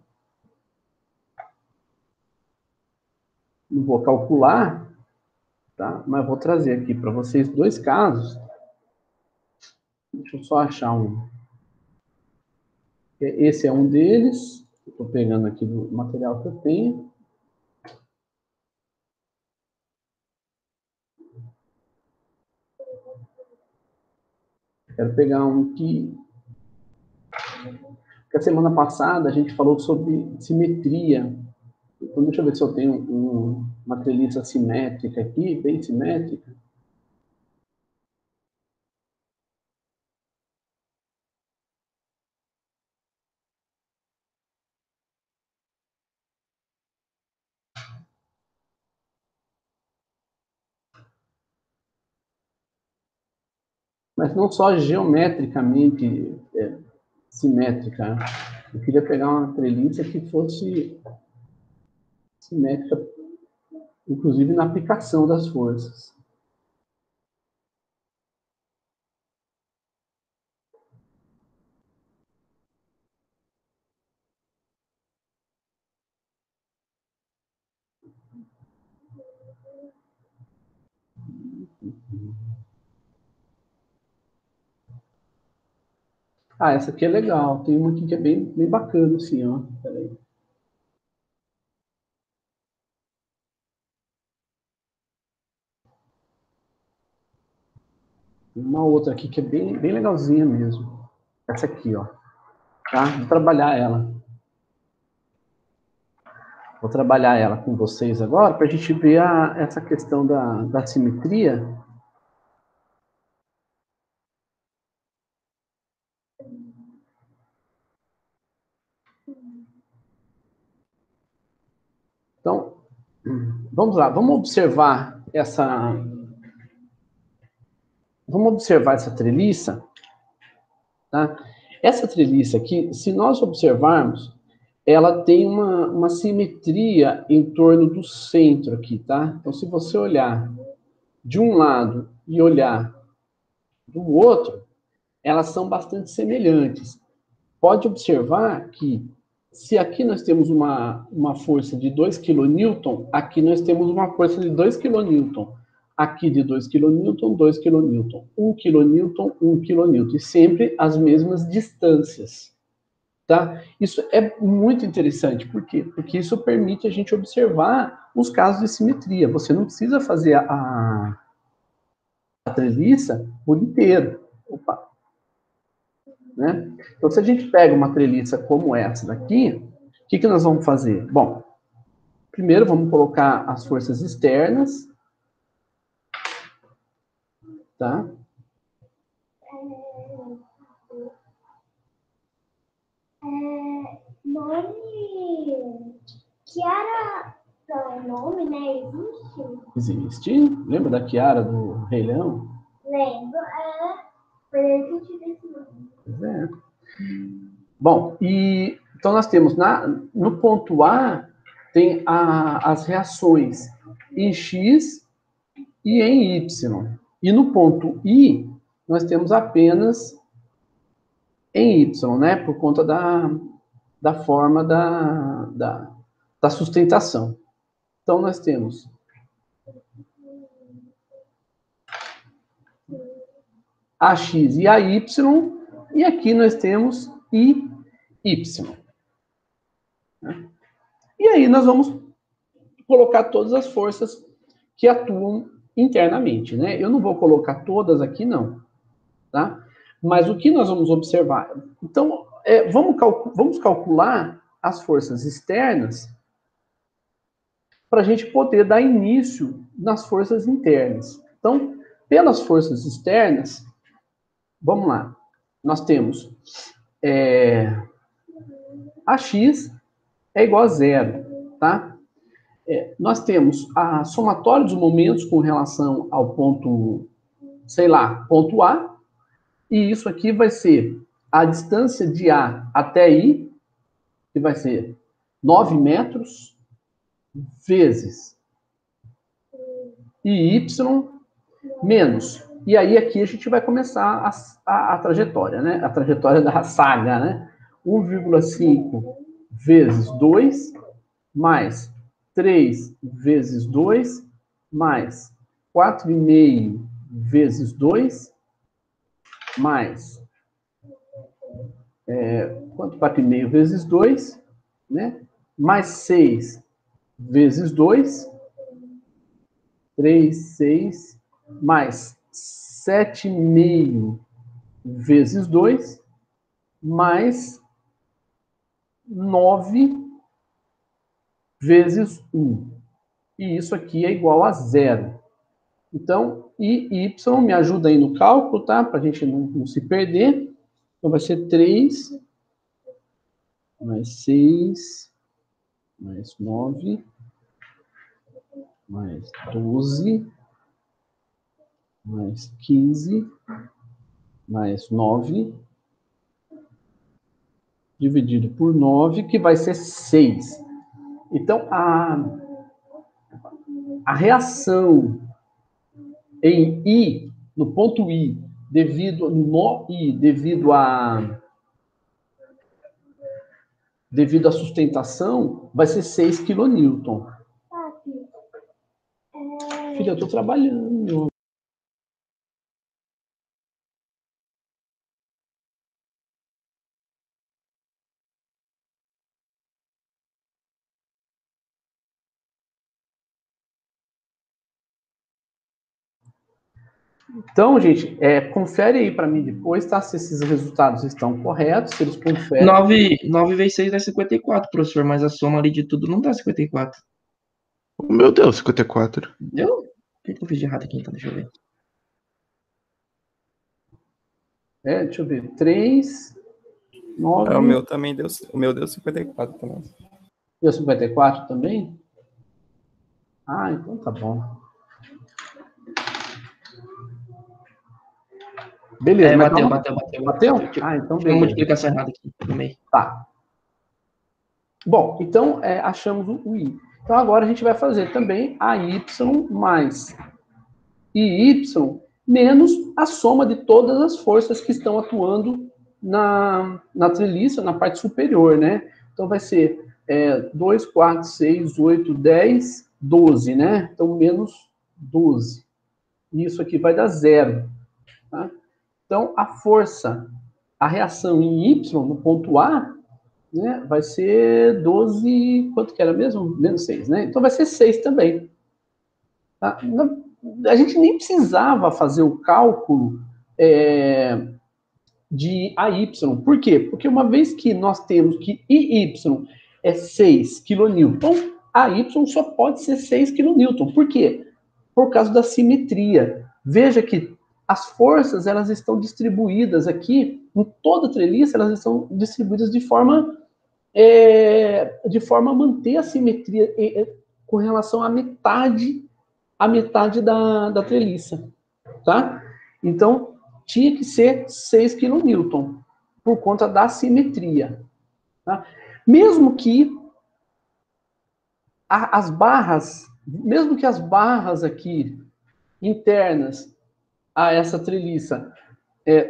Speaker 1: Não vou calcular, tá? Mas vou trazer aqui para vocês dois casos. Deixa eu só achar um. Esse é um deles. Estou pegando aqui do material que eu tenho. Quero pegar um que... Porque a semana passada a gente falou sobre simetria. Então, deixa eu ver se eu tenho uma treliça simétrica aqui, bem simétrica. Mas não só geometricamente simétrica. Eu queria pegar uma treliça que fosse simétrica, inclusive na aplicação das forças. Ah, essa aqui é legal. Tem uma aqui que é bem bacana, assim, ó. Peraí. Uma outra aqui que é bem legalzinha mesmo. Essa aqui, ó. Tá? Vou trabalhar ela. Vou trabalhar ela com vocês agora para a gente ver essa questão da simetria. Então, vamos lá, vamos observar essa treliça, tá? Essa treliça aqui, se nós observarmos, ela tem uma simetria em torno do centro aqui, tá? Então, se você olhar de um lado e olhar do outro, elas são bastante semelhantes. Pode observar que, se aqui nós temos uma força de 2 kN, aqui nós temos uma força de 2 kN. Aqui de 2 kN, 2 kN. 1 kN, 1 kN. E sempre as mesmas distâncias. Tá? Isso é muito interessante. Por quê? Porque isso permite a gente observar os casos de simetria. Você não precisa fazer a treliça por inteiro. Opa. Né? Então, se a gente pega uma treliça como essa daqui, o que nós vamos fazer? Bom, primeiro vamos colocar as forças externas, tá?
Speaker 3: Nome. Kiara é nome, né? Existe?
Speaker 1: Existe. Lembra da Kiara do Rei Leão?
Speaker 3: Lembro. Foi aí que eu tive esse nome.
Speaker 1: Pois é. Bom, então nós temos no ponto A tem as reações em X e em Y. E no ponto I nós temos apenas em Y, né? Por conta da forma da sustentação. Então nós temos AX e AY, e aqui nós temos IY. E aí nós vamos colocar todas as forças que atuam internamente, né? Eu não vou colocar todas aqui, não, tá? Mas o que nós vamos observar? Então, vamos calcular as forças externas para a gente poder dar início nas forças internas. Então, pelas forças externas, vamos lá, nós temos AX é igual a zero, tá? Nós temos a somatória dos momentos com relação ao ponto, sei lá, ponto A, e isso aqui vai ser a distância de A até I, que vai ser 9 metros, vezes y menos. E aí aqui a gente vai começar a trajetória, né? A trajetória da saga, né? 1,5 vezes 2, mais 3 vezes 2, mais 4,5 vezes 2, mais quanto? 4,5 vezes 2, né? Mais 6 vezes 2, 3, 6, mais 7,5 vezes 2, mais 9 vezes 1. E isso aqui é igual a zero. Então, y me ajuda aí no cálculo, tá? Para a gente não se perder. Então, vai ser 3, mais 6, mais 9, mais 12, mais 15, mais 9, dividido por 9, que vai ser 6. Então, a reação em I, no ponto I, devido à sustentação, vai ser 6 kN. Filha, eu estou trabalhando. Então, gente, confere aí para mim depois, tá? Se esses resultados estão corretos, se eles conferem.
Speaker 4: 9 vezes 6 dá 54, professor, mas a soma ali de tudo não dá 54.
Speaker 2: Meu Deus, 54.
Speaker 4: Deu? O que eu fiz de errado aqui, então? Deixa eu ver.
Speaker 1: Deixa eu ver. 3, 9.
Speaker 5: O meu também deu. O meu deu 54 também.
Speaker 1: Deu 54 também? Ah, então tá bom. Beleza.
Speaker 4: Bateu.
Speaker 1: Bateu? Ah, então
Speaker 4: Tem uma
Speaker 1: beleza.
Speaker 4: multiplicação errada aqui no meio.
Speaker 1: Tá. Bom, então achamos o I. Então agora a gente vai fazer também a Y mais IY menos a soma de todas as forças que estão atuando na treliça, na parte superior, né? Então vai ser 2, 4, 6, 8, 10, 12, né? Então menos 12. E isso aqui vai dar 0. Tá? Então a força, a reação em Y, no ponto A, né, vai ser 12, quanto que era mesmo? Menos 6, né? Então vai ser 6 também. Tá? A gente nem precisava fazer o cálculo de AY. Por quê? Porque uma vez que nós temos que IY é 6 kN, AY só pode ser 6 kN. Por quê? Por causa da simetria. Veja que as forças elas estão distribuídas aqui, em toda a treliça, elas estão distribuídas de forma a manter a simetria com relação à metade da treliça, tá? Então, tinha que ser 6 kN, por conta da simetria. Tá? Mesmo que as barras aqui, internas a essa treliça,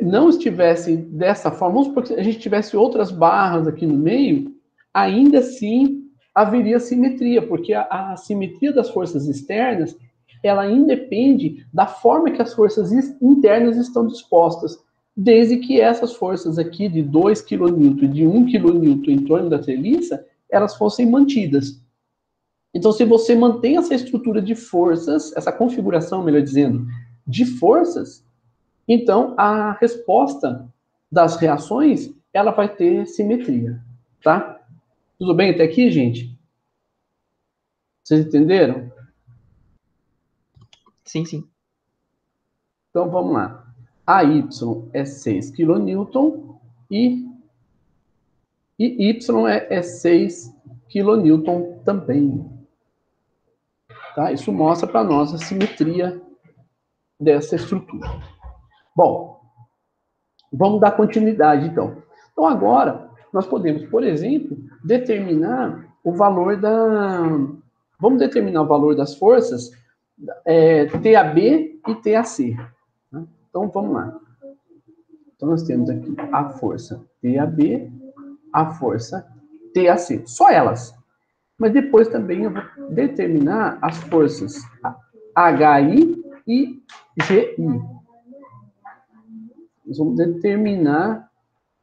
Speaker 1: não estivessem dessa forma, vamos supor que a gente tivesse outras barras aqui no meio, ainda assim haveria simetria, porque a simetria das forças externas, ela independe da forma que as forças internas estão dispostas, desde que essas forças aqui de 2 kN e de 1 kN em torno da treliça, elas fossem mantidas. Então, se você mantém essa estrutura de forças, essa configuração, melhor dizendo, de forças, então a resposta das reações, ela vai ter simetria, tá? Tudo bem até aqui, gente? Vocês entenderam?
Speaker 4: Sim, sim.
Speaker 1: Então, vamos lá. A Y é 6 kN e Y é 6 kN também. Tá? Isso mostra para nós a simetria dessa estrutura. Bom, vamos dar continuidade, então. Então, agora, nós podemos, por exemplo, determinar o valor Vamos determinar o valor das forças TAB e TAC. Tá? Então, vamos lá. Então, nós temos aqui a força TAB, a força TAC. Só elas. Mas depois também eu vou determinar as forças HI e GI. Nós vamos determinar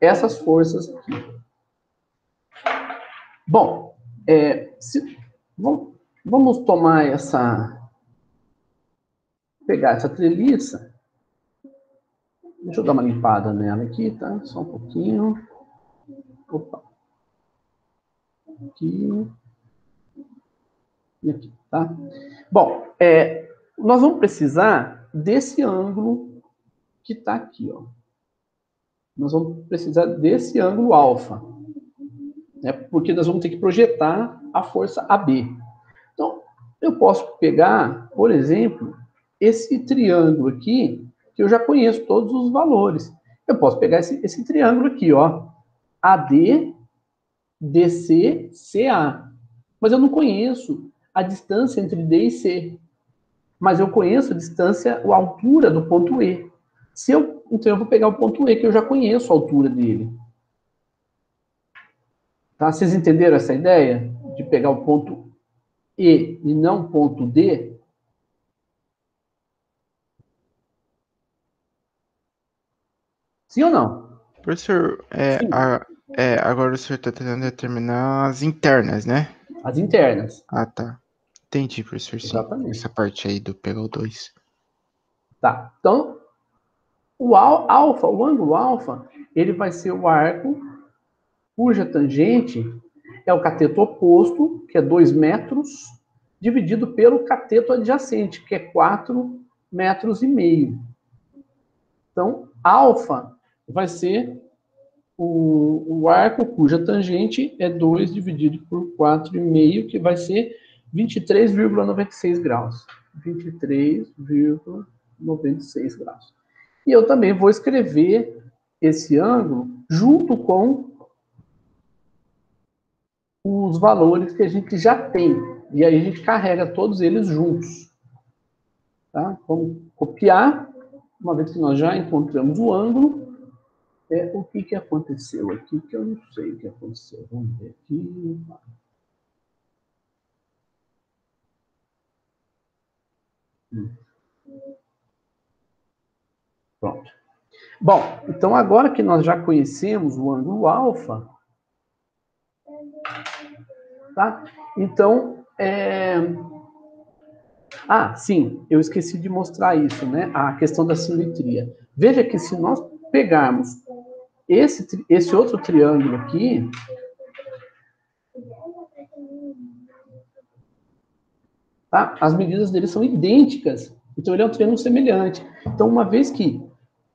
Speaker 1: essas forças aqui. Bom, vamos tomar pegar essa treliça. Deixa eu dar uma limpada nela aqui, tá? Só um pouquinho. Opa. Aqui. E aqui, tá? Bom, nós vamos precisar desse ângulo que está aqui, ó. Nós vamos precisar desse ângulo alfa, né? Porque nós vamos ter que projetar a força AB. Então, eu posso pegar, por exemplo, esse triângulo aqui, que eu já conheço todos os valores. Eu posso pegar esse triângulo aqui, ó, AD, DC, CA. Mas eu não conheço a distância entre D e C. Mas eu conheço a distância, a altura do ponto E. Então eu vou pegar o ponto E, que eu já conheço a altura dele. Tá? Vocês entenderam essa ideia? De pegar o ponto E e não o ponto D? Sim ou não?
Speaker 2: Professor, agora o senhor está tentando determinar as internas, né?
Speaker 1: As internas.
Speaker 2: Ah, tá. Entendi, professor, sim.
Speaker 1: Exatamente.
Speaker 2: Essa parte aí do pegar o 2.
Speaker 1: Tá, então, o ângulo alfa, ele vai ser o arco cuja tangente é o cateto oposto, que é 2 metros, dividido pelo cateto adjacente, que é 4,5 metros. Então, alfa vai ser o arco cuja tangente é 2 dividido por 4,5, que vai ser 23,96 graus. 23,96 graus. E eu também vou escrever esse ângulo junto com os valores que a gente já tem. E aí a gente carrega todos eles juntos. Tá? Vamos copiar. Uma vez que nós já encontramos o ângulo, o que aconteceu aqui, que eu não sei o que aconteceu. Vamos ver aqui. Pronto. Bom, então agora que nós já conhecemos o ângulo alfa, tá? Então, sim, eu esqueci de mostrar isso, né? A questão da simetria. Veja que se nós pegarmos esse outro triângulo aqui, tá? As medidas dele são idênticas. Então, ele é um triângulo semelhante. Então, uma vez que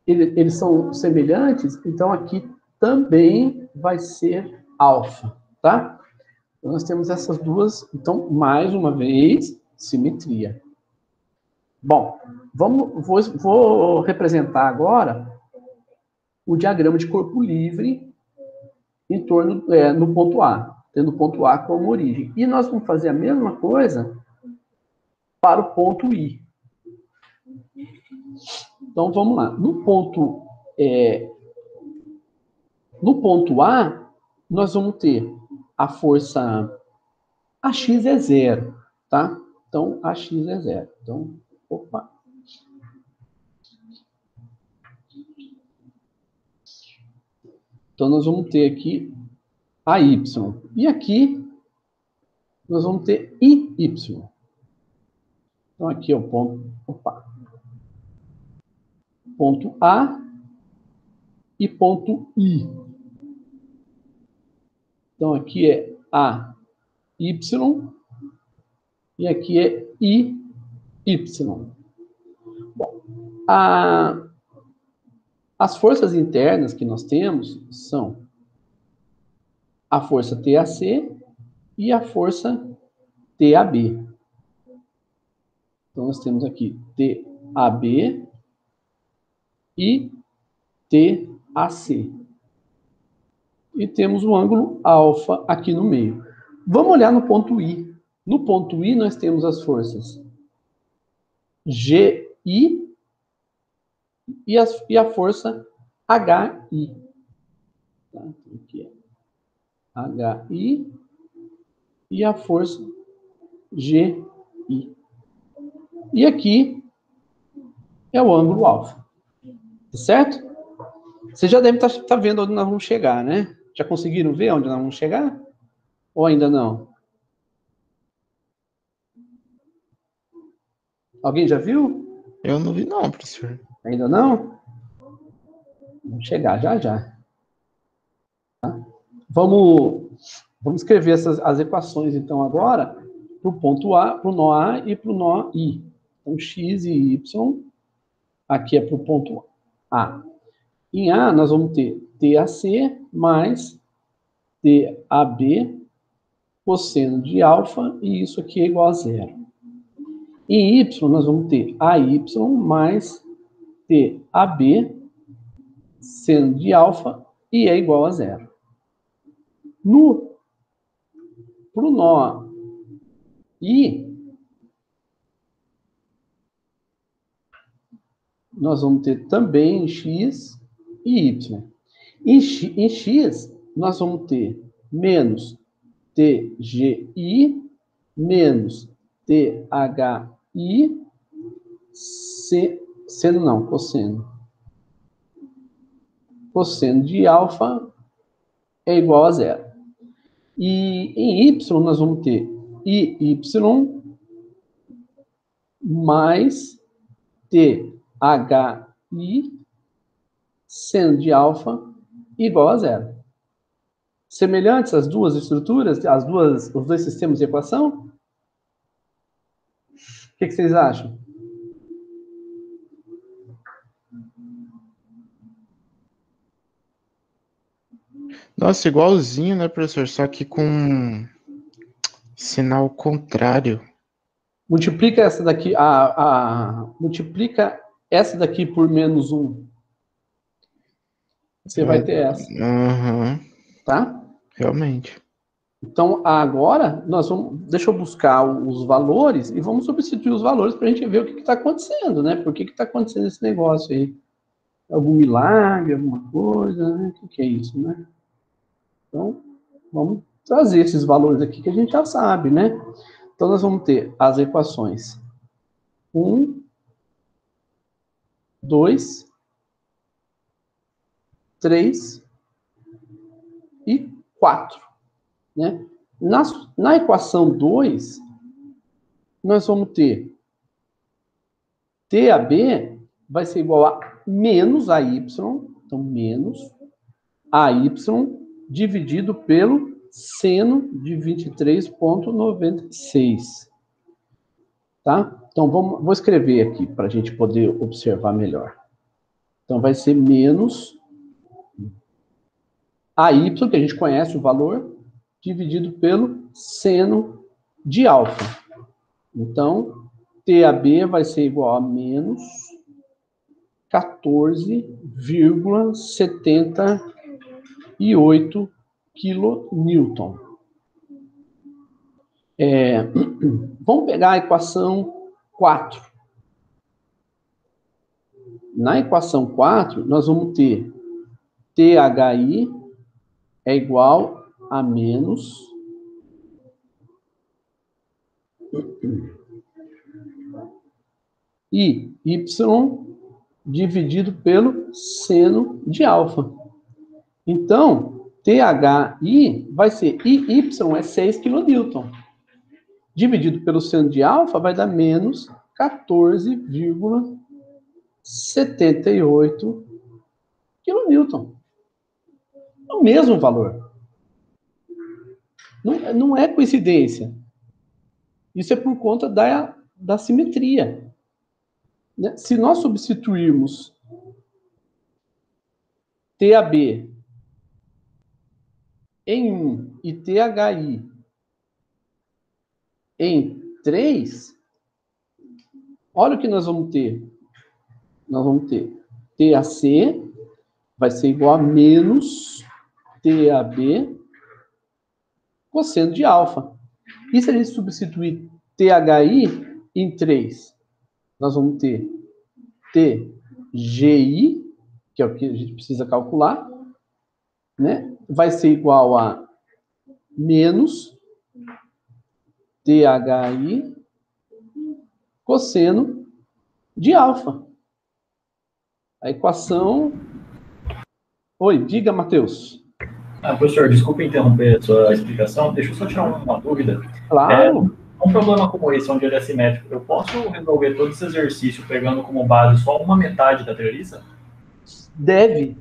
Speaker 1: eles são semelhantes, então aqui também vai ser alfa, tá? Então, nós temos essas duas. Então, mais uma vez, simetria. Bom, vou representar agora o diagrama de corpo livre em torno, no ponto A, tendo o ponto A como origem. E nós vamos fazer a mesma coisa para o ponto I. Então, vamos lá. No ponto A, nós vamos ter a força AX é 0, tá? Então, AX é 0. Então, opa. Então, nós vamos ter aqui AY. E aqui, nós vamos ter IY. Então, aqui é o ponto, ponto A e ponto I. Então, aqui é AY e aqui é IY. Bom, as forças internas que nós temos são a força TAC e a força TAB. Então, nós temos aqui TAB e TAC. E temos o ângulo alfa aqui no meio. Vamos olhar no ponto I. No ponto I, nós temos as forças GI e a força HI. Tá? Aqui é HI e a força GI. E aqui é o ângulo alfa. Certo? Você já deve estar vendo onde nós vamos chegar, né? Já conseguiram ver onde nós vamos chegar? Ou ainda não? Alguém já viu?
Speaker 2: Eu não vi não, professor.
Speaker 1: Ainda não? Vamos chegar já. Tá? Vamos escrever as equações, então, agora, para o ponto A, para o nó A e para o nó I. Então, X e Y, aqui é para o ponto A. Em A, nós vamos ter TAC mais TAB cosseno de alfa, e isso aqui é igual a 0. Em Y, nós vamos ter AY mais TAB seno de alfa, e é igual a 0. Para o nó I, nós vamos ter também X e Y. Em X, nós vamos ter menos TGI menos THI, cosseno. Cosseno de alfa é igual a 0. E em Y, nós vamos ter IY mais THY HI seno de alfa igual a zero. Semelhantes as duas estruturas, os dois sistemas de equação? O que vocês acham?
Speaker 2: Nossa, igualzinho, né, professor? Só que com sinal contrário.
Speaker 1: Multiplica essa daqui, multiplica essa daqui por menos 1. Você vai ter essa.
Speaker 2: Uhum,
Speaker 1: Tá?
Speaker 2: realmente.
Speaker 1: Então, agora, deixa eu buscar os valores e vamos substituir os valores para a gente ver o que está acontecendo, né? Por que está acontecendo esse negócio aí? Algum milagre, alguma coisa, né? O que é isso, né? Então, vamos trazer esses valores aqui que a gente já sabe, né? Então, nós vamos ter as equações 1, 2, 3 e 4. Né? Na equação 2, nós vamos ter TAB vai ser igual a menos AY, então menos AY dividido pelo seno de 23,96. Tá? Então, vou escrever aqui para a gente poder observar melhor. Então, vai ser menos AY, que a gente conhece o valor, dividido pelo seno de alfa. Então, TAB vai ser igual a menos 14,78 kN. Vamos pegar a equação 4. Na equação 4, nós vamos ter THI é igual a menos y dividido pelo seno de alfa. Então, THI vai ser IY é 6 kN. Dividido pelo seno de alfa vai dar menos 14,78 kN. É o mesmo valor. Não é coincidência. Isso é por conta da simetria. Né? Se nós substituirmos TAB em 1 e THI em 3, olha o que nós vamos ter. Nós vamos ter TAC vai ser igual a menos TAB cosseno de alfa. E se a gente substituir THI em 3, nós vamos ter TGI, que é o que a gente precisa calcular, né? Vai ser igual a menos THI cosseno de alfa. A equação... Oi, diga, Matheus.
Speaker 6: Professor, desculpe interromper a sua explicação. Deixa eu só tirar uma dúvida.
Speaker 1: Claro.
Speaker 6: Um problema como esse, onde ele é simétrico, eu posso resolver todo esse exercício pegando como base só uma metade da treliça?
Speaker 1: Deve.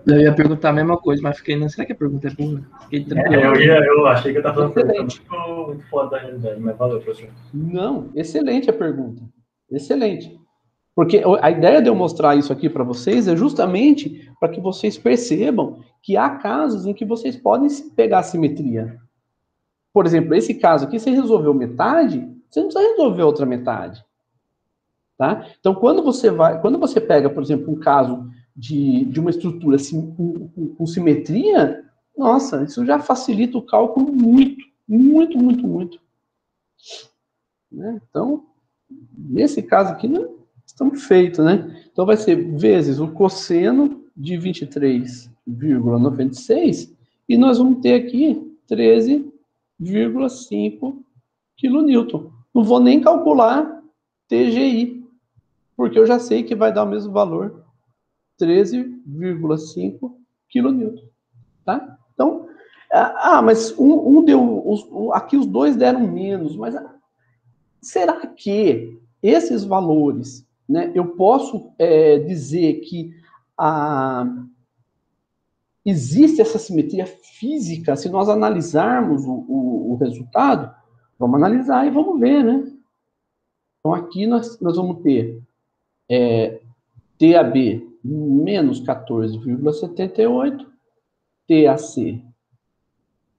Speaker 4: Eu ia perguntar a mesma coisa, mas fiquei, não, será que a pergunta é boa? Fiquei tranquilo.
Speaker 6: Eu achei que eu estava falando muito fora da realidade, mas valeu, professor.
Speaker 1: Não, excelente a pergunta. Excelente. Porque a ideia de eu mostrar isso aqui para vocês é justamente para que vocês percebam que há casos em que vocês podem pegar a simetria. Por exemplo, esse caso aqui, você resolveu metade, você não precisa resolver outra metade. Tá? Então, quando você pega, por exemplo, um caso de uma estrutura com simetria, nossa, isso já facilita o cálculo muito, muito, muito, muito. Né? Então, nesse caso aqui, estamos feitos, né? Então, vai ser vezes o cosseno de 23,96 e nós vamos ter aqui 13,5 kN. Não vou nem calcular TGI, porque eu já sei que vai dar o mesmo valor, 13,5 kN. Tá? Então, mas aqui os dois deram menos, mas será que esses valores né, eu posso dizer que existe essa simetria física se nós analisarmos o resultado? Vamos analisar e vamos ver, né? Então, aqui nós vamos ter TAB menos 14,78, TAC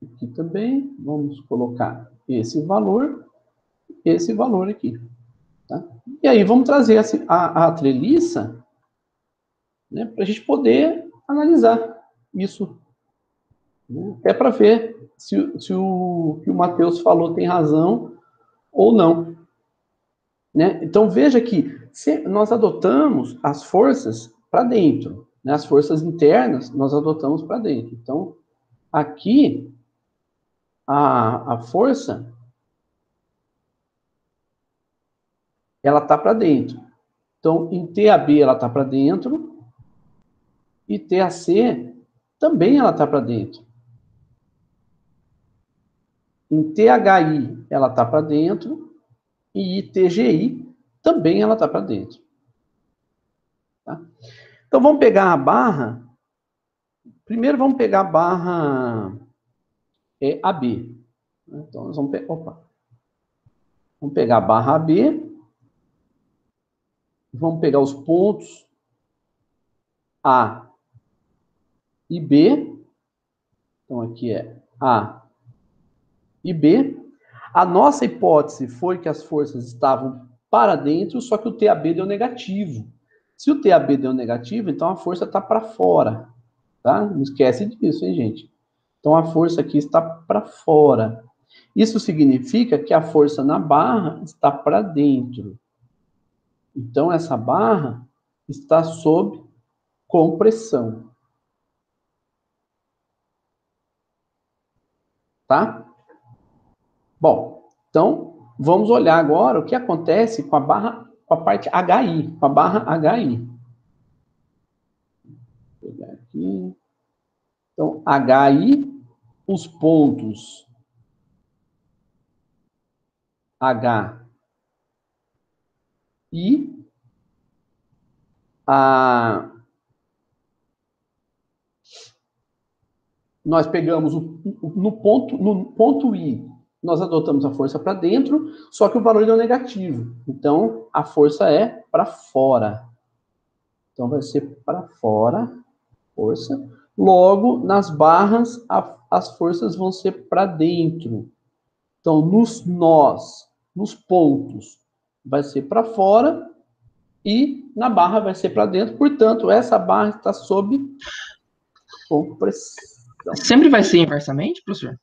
Speaker 1: aqui também, vamos colocar esse valor aqui. Tá? E aí vamos trazer a treliça, né, para a gente poder analisar isso. Né? É para ver se o que o Matheus falou tem razão ou não. Né? Então veja que nós adotamos as forças para dentro. Né? As forças internas nós adotamos para dentro. Então, aqui, a força, ela está para dentro. Então, em TAB ela está para dentro, e TAC também ela está para dentro. Em THI ela está para dentro, e TGI também ela está para dentro. Tá? Então, vamos pegar a barra. Primeiro, vamos pegar a barra AB. Então, nós vamos pegar a barra AB. Vamos pegar os pontos A e B. Então, aqui é A e B. A nossa hipótese foi que as forças estavam para dentro, só que o TAB deu negativo. Se o TAB deu negativo, então a força está para fora. Tá? Não esquece disso, hein, gente? Então, a força aqui está para fora. Isso significa que a força na barra está para dentro. Então, essa barra está sob compressão. Tá? Bom, então, vamos olhar agora o que acontece com a barra, com a parte HI, com a barra HI. Vou pegar aqui. Então, HI, os pontos H e nós pegamos no ponto I, nós adotamos a força para dentro, só que o valor deu negativo. Então, a força é para fora. Então, vai ser para fora, força. Logo, nas barras, as forças vão ser para dentro. Então, nos nós, nos pontos, vai ser para fora e na barra vai ser para dentro. Portanto, essa barra está sob compressão.
Speaker 4: Sempre vai ser inversamente, professor?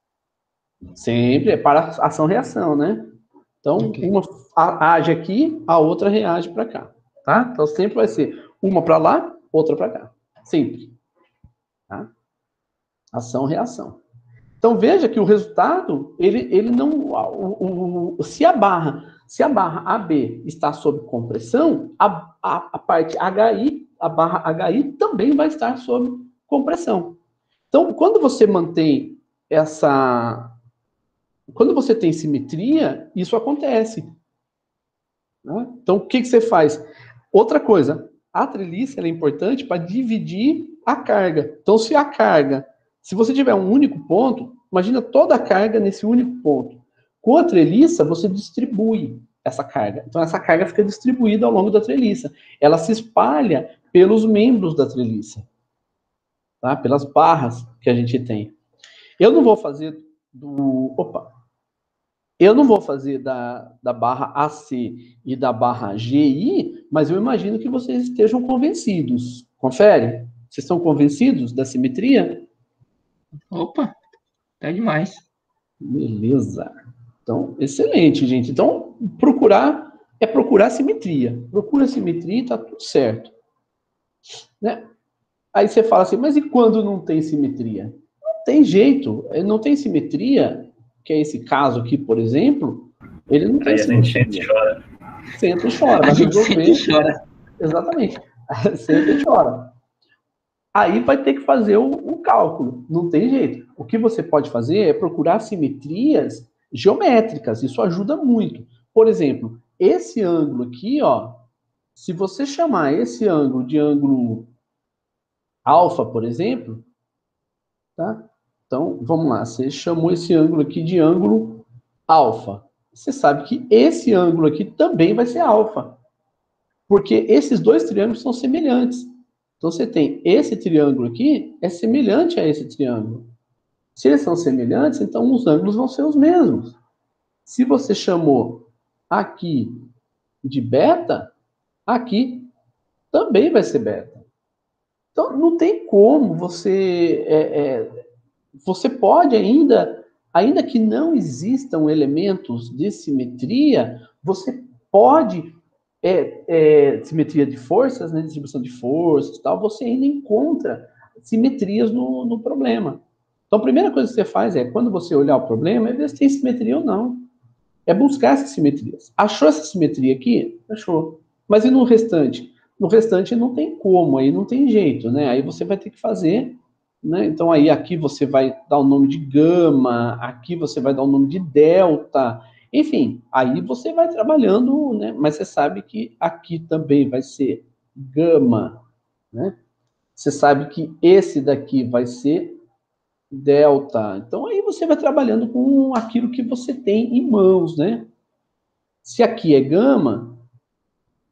Speaker 1: Sempre, é para ação-reação, né? Então, uma age aqui, a outra reage para cá, tá? Então, sempre vai ser uma para lá, outra para cá. Sempre. Tá? Ação-reação. Então, veja que o resultado, ele não... Se a barra AB está sob compressão, a parte HI, a barra HI, também vai estar sob compressão. Então, quando você mantém quando você tem simetria, isso acontece. Né? Então, o que você faz? Outra coisa, a treliça é importante para dividir a carga. Então, se você tiver um único ponto, imagina toda a carga nesse único ponto. Com a treliça, você distribui essa carga. Então, essa carga fica distribuída ao longo da treliça. Ela se espalha pelos membros da treliça. Tá? Pelas barras que a gente tem. Eu não vou fazer da barra AC e da barra GI, mas eu imagino que vocês estejam convencidos. Confere? Vocês estão convencidos da simetria?
Speaker 4: Opa, tá demais.
Speaker 1: Beleza. Então, excelente, gente. Então, procurar simetria. Procura simetria e tá tudo certo. Né? Aí você fala assim, mas e quando não tem simetria? Não tem jeito. Não tem simetria, que é esse caso aqui, por exemplo, ele não tem simetria.
Speaker 6: A gente chora.
Speaker 1: Senta e chora.
Speaker 4: A gente sempre chora.
Speaker 1: Exatamente. Senta e chora. Aí vai ter que fazer o cálculo. Não tem jeito. O que você pode fazer é procurar simetrias geométricas. Isso ajuda muito. Por exemplo, esse ângulo aqui, ó, Se você chamar esse ângulo de ângulo alfa, por exemplo, tá? Então, vamos lá, você chamou esse ângulo aqui de ângulo alfa. Você sabe que esse ângulo aqui também vai ser alfa, porque esses dois triângulos são semelhantes. Então, você tem esse triângulo aqui, é semelhante a esse triângulo. Se eles são semelhantes, então os ângulos vão ser os mesmos. Se você chamou aqui de beta, aqui também vai ser beta. Então, não tem como você pode ainda que não existam elementos de simetria, você pode, simetria de forças, né, distribuição de forças e tal, você ainda encontra simetrias no problema. Então, a primeira coisa que você faz é, quando você olhar o problema, é ver se tem simetria ou não. É buscar essas simetrias. Achou essa simetria aqui? Achou. Mas e no restante? No restante não tem como, aí não tem jeito, né? Aí você vai ter que fazer, né? Então aí aqui você vai dar o nome de gama, aqui você vai dar o nome de delta, enfim, aí você vai trabalhando, né? Mas você sabe que aqui também vai ser gama, né? Você sabe que esse daqui vai ser delta. Então aí você vai trabalhando com aquilo que você tem em mãos, né? Se aqui é gama,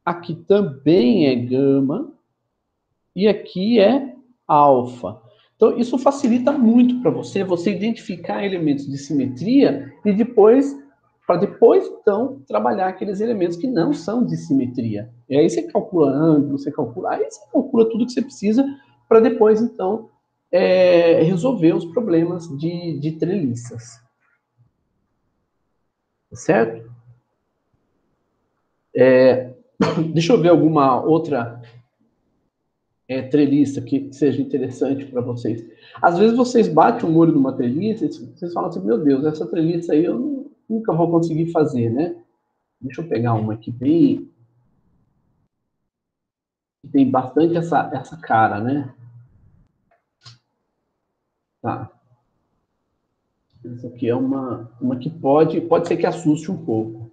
Speaker 1: aqui também é gama e aqui é alfa. Então isso facilita muito para você identificar elementos de simetria e depois para depois então trabalhar aqueles elementos que não são de simetria. E aí você calcula ângulo, aí você calcula tudo que você precisa para depois então resolver os problemas de treliças. Certo? Deixa eu ver alguma outra treliça que seja interessante para vocês. Às vezes vocês batem o olho numa treliça e vocês falam assim, meu Deus, essa treliça aí eu nunca vou conseguir fazer, né? Deixa eu pegar uma aqui bem... Tem bastante essa cara, né? Tá. Essa aqui é uma que pode ser que assuste um pouco.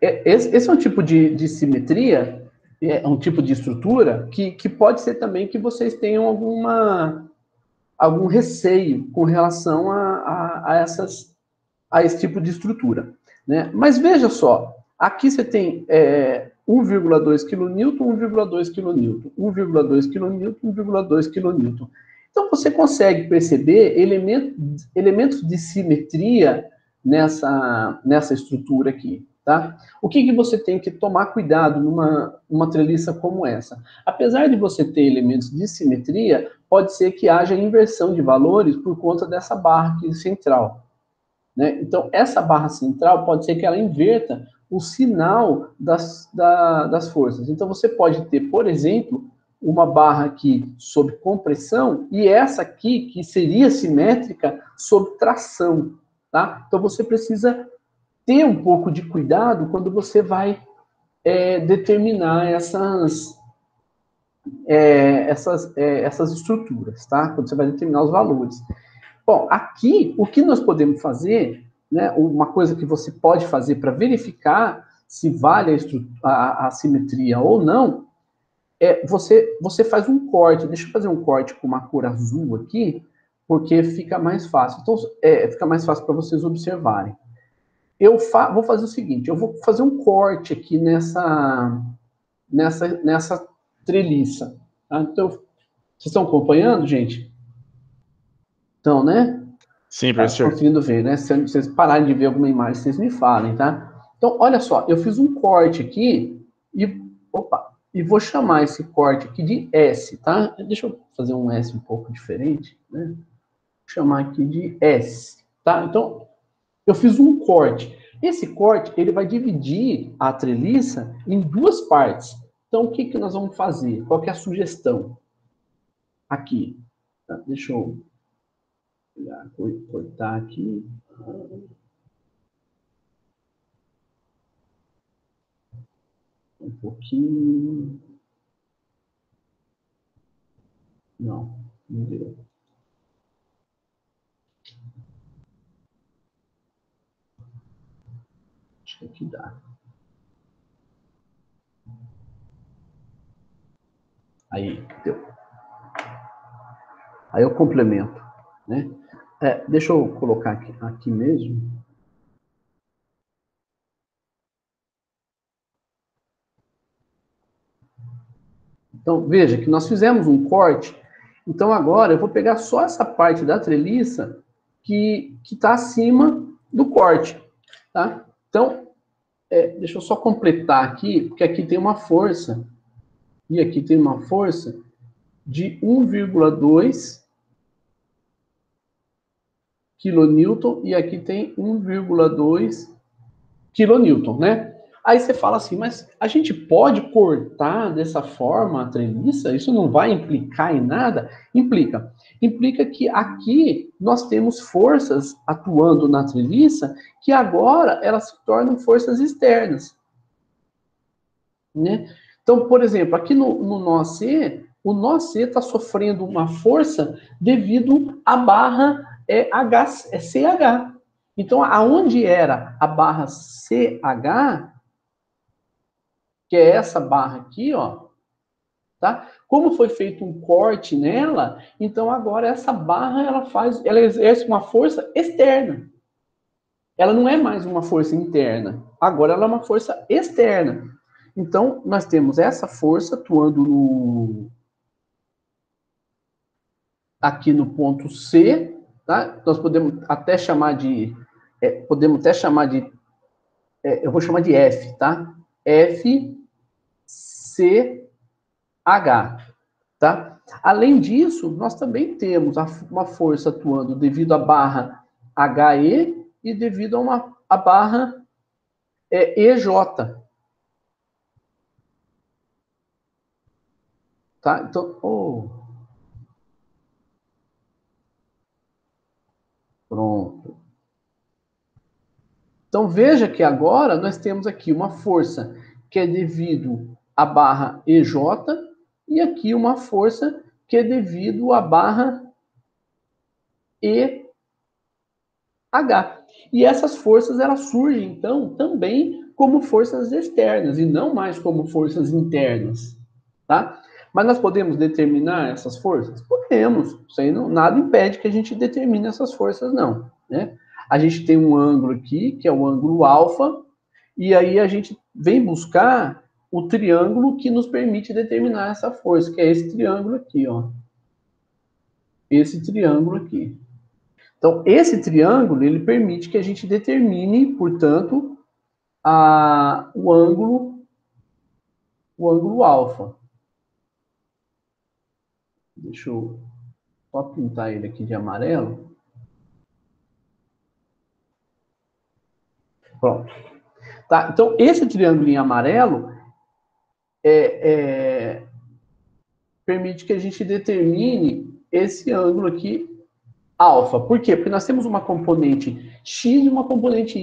Speaker 1: Esse é um tipo de simetria, é um tipo de estrutura que pode ser também que vocês tenham algum receio com relação a esse tipo de estrutura, né? Mas veja só, aqui você tem 1,2 kN, 1,2 kN, 1,2 kN, 1,2 kN. Então você consegue perceber elementos de simetria nessa estrutura aqui, tá? O que você tem que tomar cuidado numa treliça como essa? Apesar de você ter elementos de simetria, pode ser que haja inversão de valores por conta dessa barra aqui central, né? Então, essa barra central pode ser que ela inverta o sinal das forças. Então, você pode ter, por exemplo, uma barra aqui sob compressão e essa aqui, que seria simétrica, sob tração, tá? Então, você precisa ter um pouco de cuidado quando você vai determinar essas estruturas, tá? Quando você vai determinar os valores. Bom, aqui, o que nós podemos fazer, né, uma coisa que você pode fazer para verificar se vale a simetria ou não, você faz um corte. Deixa eu fazer um corte com uma cor azul aqui, porque fica mais fácil. Então, fica mais fácil para vocês observarem. Vou fazer o seguinte, eu vou fazer um corte aqui nessa treliça. Tá? Então, vocês estão acompanhando, gente? Então, né?
Speaker 2: Sim,
Speaker 1: Tá
Speaker 2: professor.
Speaker 1: conseguindo ver, né? Se vocês pararem de ver alguma imagem, vocês me falem, tá? Então, olha só, eu fiz um corte aqui e vou chamar esse corte aqui de S, tá? Deixa eu fazer um S um pouco diferente, né? Vou chamar aqui de S, tá? Então, eu fiz um corte. Esse corte, ele vai dividir a treliça em duas partes. Então, o que nós vamos fazer? Qual que é a sugestão? Aqui. Tá? Deixa eu cortar aqui. Um pouquinho. Não, não deu. Acho que aqui dá. Aí, deu. Aí eu complemento, né? Deixa eu colocar aqui mesmo. Então, veja que nós fizemos um corte. Então, agora eu vou pegar só essa parte da treliça que está acima do corte, tá? Então, deixa eu só completar aqui, porque aqui tem uma força, e aqui tem uma força de 1,2 kN, e aqui tem 1,2 kN, né? Aí você fala assim, mas a gente pode cortar dessa forma a treliça? Isso não vai implicar em nada? Implica. Implica que aqui nós temos forças atuando na treliça que agora elas se tornam forças externas, né? Então, por exemplo, aqui no nó C, o nó C está sofrendo uma força devido à barra CH. Então, aonde era a barra CH, que é essa barra aqui, ó, tá? Como foi feito um corte nela, então agora essa barra ela exerce uma força externa. Ela não é mais uma força interna, agora ela é uma força externa. Então nós temos essa força atuando aqui no ponto C, tá? Nós podemos até chamar de eu vou chamar de F, tá? FCH, tá? Além disso, nós também temos uma força atuando devido à barra HE e devido a barra EJ. Tá? Então, pronto. Então, veja que agora nós temos aqui uma força que é devido à barra EJ e aqui uma força que é devido à barra EH. E essas forças, elas surgem, então, também como forças externas e não mais como forças internas, tá? Mas nós podemos determinar essas forças? Podemos. Isso aí nada impede que a gente determine essas forças, não, né? A gente tem um ângulo aqui, que é o ângulo alfa, e aí a gente vem buscar o triângulo que nos permite determinar essa força, que é esse triângulo aqui, ó. Esse triângulo aqui. Então, esse triângulo, ele permite que a gente determine, portanto, o ângulo alfa. Deixa eu só pintar ele aqui de amarelo. Pronto. Tá? Então, esse triângulo em amarelo permite que a gente determine esse ângulo aqui, alfa. Por quê? Porque nós temos uma componente X e uma componente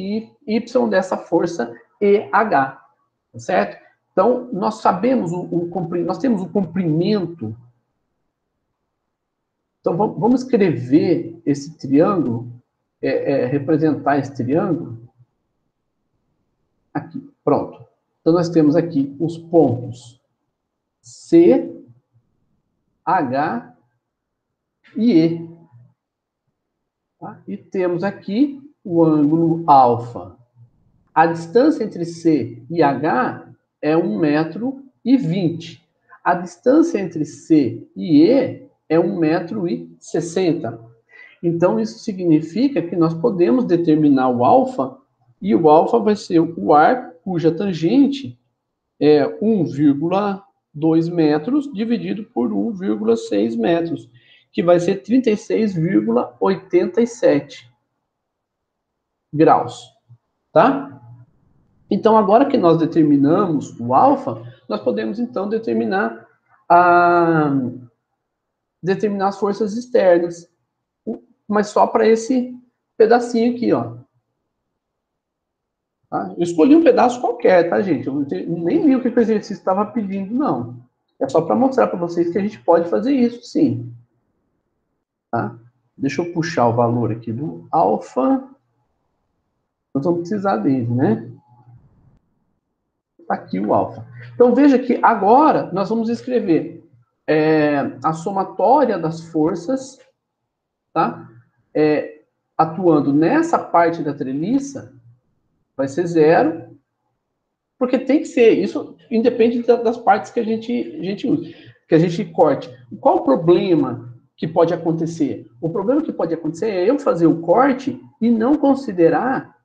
Speaker 1: Y dessa força EH, certo? Então, nós sabemos nós temos o comprimento. Então, vamos escrever esse triângulo, representar esse triângulo. Aqui, pronto. Então, nós temos aqui os pontos C, H e E. Tá? E temos aqui o ângulo alfa. A distância entre C e H é 1,20 m. A distância entre C e E é 1,60 m. Então, isso significa que nós podemos determinar o alfa, e o alfa vai ser o ar cuja tangente é 1,2 metros dividido por 1,6 metros, que vai ser 36,87 graus, tá? Então, agora que nós determinamos o alfa, nós podemos, então, determinar as forças externas, mas só para esse pedacinho aqui, ó. Tá? Eu escolhi um pedaço qualquer, tá, gente? Eu nem vi o que o exercício estava pedindo, não. É só para mostrar para vocês que a gente pode fazer isso, sim. Tá? Deixa eu puxar o valor aqui do alfa. Nós vamos precisar dele, né? Está aqui o alfa. Então, veja que agora nós vamos escrever a somatória das forças, tá? Atuando nessa parte da treliça, vai ser 0, porque tem que ser, isso independe das partes que a gente usa, que a gente corte. Qual o problema que pode acontecer? O problema que pode acontecer é eu fazer o corte e não considerar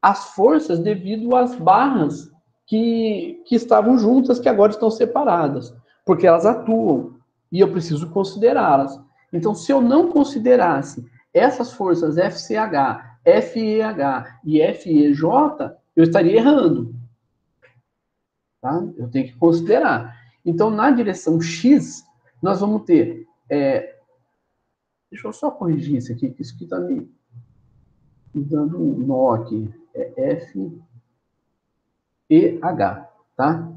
Speaker 1: as forças devido às barras que estavam juntas, que agora estão separadas, porque elas atuam, e eu preciso considerá-las. Então, se eu não considerasse essas forças FCH, FEH e FEJ, eu estaria errando. Tá? Eu tenho que considerar. Então, na direção X, nós vamos ter... deixa eu só corrigir isso aqui, que isso aqui está me dando um nó aqui. É F e H, tá?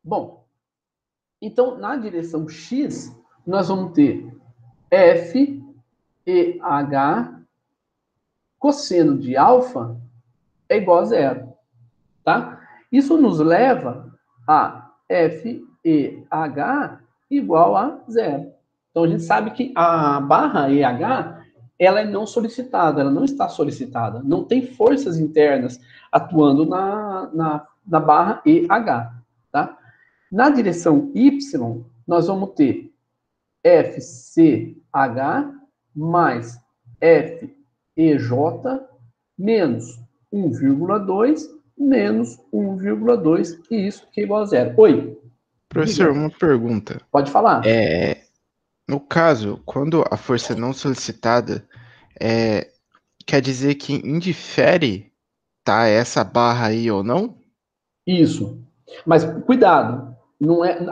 Speaker 1: Bom, então, na direção X, nós vamos ter F e H, cosseno de alfa é igual a 0, tá? Isso nos leva a F e H igual a 0. Então, a gente sabe que a barra EH, ela é não solicitada, ela não está solicitada. Não tem forças internas atuando na barra EH, tá? Na direção Y, nós vamos ter FCH mais FEJ menos 1,2 menos 1,2, e isso que é igual a 0. Oi?
Speaker 2: Professor, uma pergunta.
Speaker 1: Pode falar.
Speaker 2: No caso, quando a força é não solicitada, quer dizer que indifere tá essa barra aí ou não?
Speaker 1: Isso. Mas cuidado,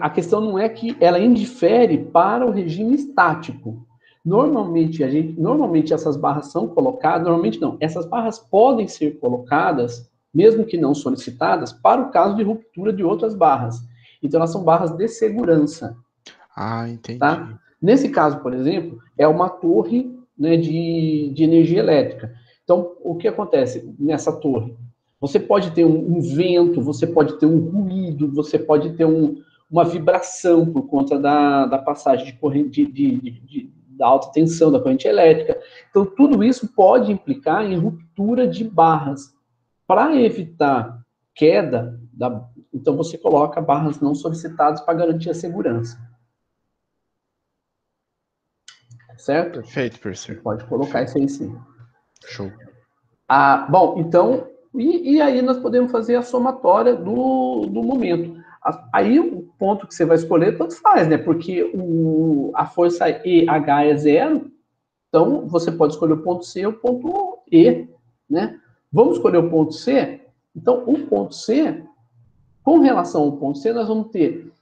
Speaker 1: a questão não é que ela indifere para o regime estático. Normalmente essas barras são colocadas, normalmente não, essas barras podem ser colocadas, mesmo que não solicitadas, para o caso de ruptura de outras barras. Então elas são barras de segurança.
Speaker 2: Ah, entendi.
Speaker 1: Tá? Nesse caso, por exemplo, é uma torre, né, de energia elétrica. Então, o que acontece nessa torre? Você pode ter um vento, você pode ter um ruído, você pode ter uma vibração por conta da passagem de corrente da alta tensão, da corrente elétrica. Então, tudo isso pode implicar em ruptura de barras. Para evitar queda, então você coloca barras não solicitadas para garantir a segurança. Certo?
Speaker 2: Perfeito, professor.
Speaker 1: Pode colocar isso aí, sim.
Speaker 2: Show.
Speaker 1: Bom, então, e aí nós podemos fazer a somatória do momento. Aí o ponto que você vai escolher, tanto faz, né? Porque a força EH é 0, então você pode escolher o ponto C ou o ponto E, né? Vamos escolher o ponto C? Então, o ponto C, com relação ao ponto C, nós vamos ter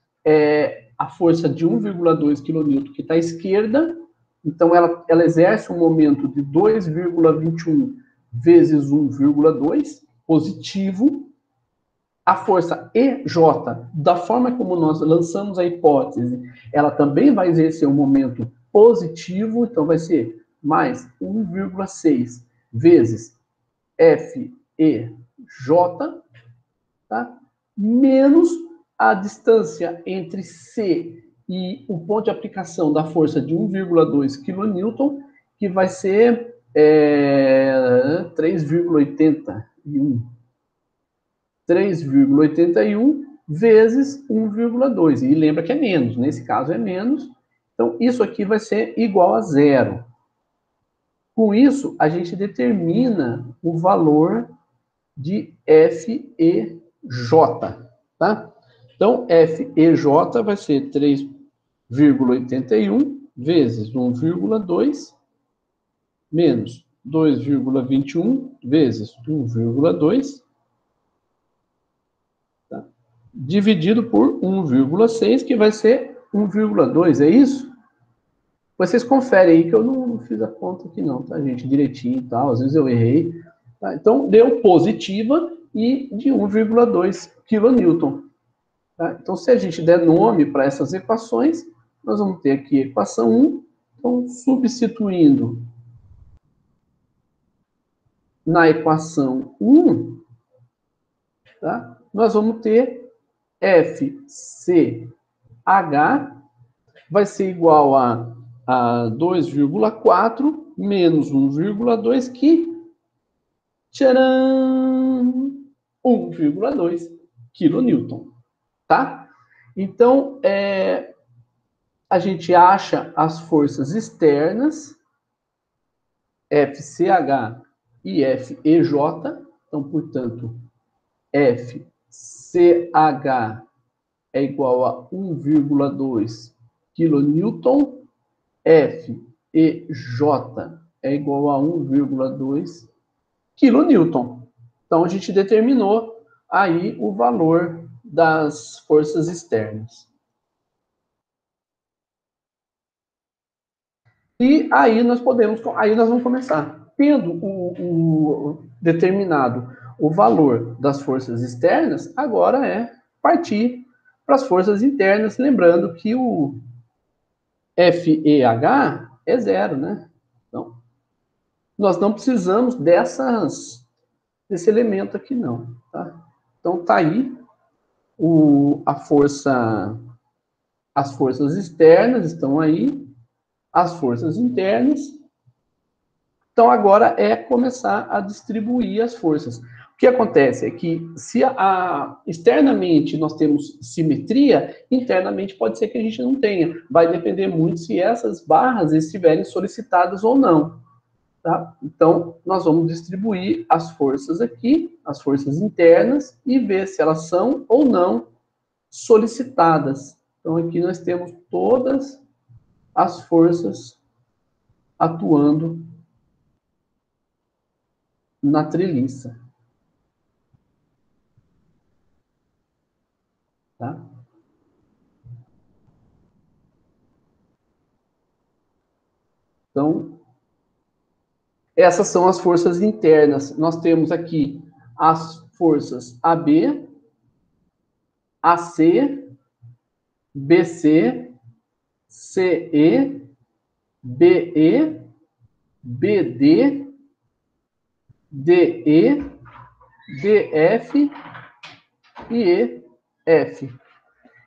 Speaker 1: a força de 1,2 kN que está à esquerda. Então, ela exerce um momento de 2,21 vezes 1,2, positivo. A força EJ, da forma como nós lançamos a hipótese, ela também vai exercer um momento positivo, então vai ser mais 1,6 vezes FEJ, tá? Menos a distância entre C e o ponto de aplicação da força de 1,2 kN, que vai ser 3,81. 3,81 vezes 1,2. E lembra que é menos, nesse caso é menos. Então, isso aqui vai ser igual a 0. Com isso, a gente determina o valor de FEJ, tá? Então, FEJ vai ser 3,81 vezes 1,2 menos 2,21 vezes 1,2, tá? Dividido por 1,6, que vai ser 1,2, é isso? Vocês conferem aí que eu não fiz a conta aqui não, tá, gente? Direitinho e tal, às vezes eu errei. Tá? Então, deu positiva, e de 1,2 kN. Tá? Então, se a gente der nome para essas equações, nós vamos ter aqui a equação 1. Então, substituindo na equação 1, tá? Nós vamos ter FCH vai ser igual a 2,4 menos 1,2, que, tcharam, 1,2 kN, tá? Então, a gente acha as forças externas, FCH e FEJ. Então, portanto, FCH é igual a 1,2 kN, FEJ é igual a 1,2 kN. Então, a gente determinou aí o valor das forças externas. E aí nós vamos começar. Tendo determinado o valor das forças externas, agora é partir para as forças internas, lembrando que o FEH é 0, né? Então, nós não precisamos desse elemento aqui, não. Tá? Então, tá aí as forças externas estão aí, as forças internas. Então, agora é começar a distribuir as forças. O que acontece é que, se externamente nós temos simetria, internamente pode ser que a gente não tenha. Vai depender muito se essas barras estiverem solicitadas ou não. Tá? Então, nós vamos distribuir as forças aqui, as forças internas, e ver se elas são ou não solicitadas. Então, aqui nós temos todas as forças atuando na treliça. Tá? Então, essas são as forças internas. Nós temos aqui as forças AB, AC, BC, CE, BE, BD, DE, DF e EF.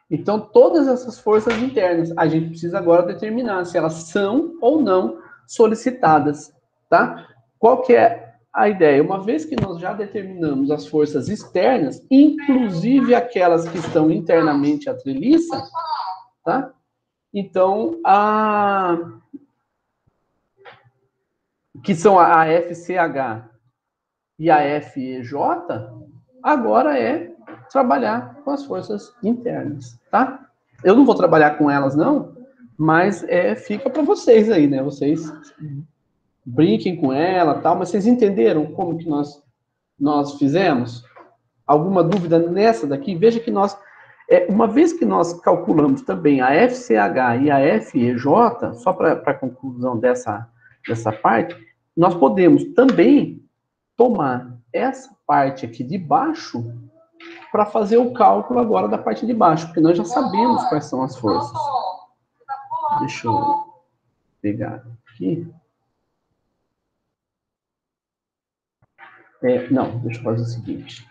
Speaker 1: Então, todas essas forças internas, a gente precisa agora determinar se elas são ou não solicitadas, tá? Qual que é a ideia? Uma vez que nós já determinamos as forças externas, inclusive aquelas que estão internamente à treliça, tá? Então, que são a FCH e a FEJ, agora é trabalhar com as forças internas, tá? Eu não vou trabalhar com elas, não, mas fica para vocês aí, né? Vocês brinquem com ela, tal, mas vocês entenderam como que nós fizemos? Alguma dúvida nessa daqui? Veja que uma vez que nós calculamos também a FCH e a FEJ, só para a conclusão dessa parte, nós podemos também tomar essa parte aqui de baixo para fazer o cálculo agora da parte de baixo, porque nós já sabemos quais são as forças. Deixa eu pegar aqui. Não, deixa eu fazer o seguinte.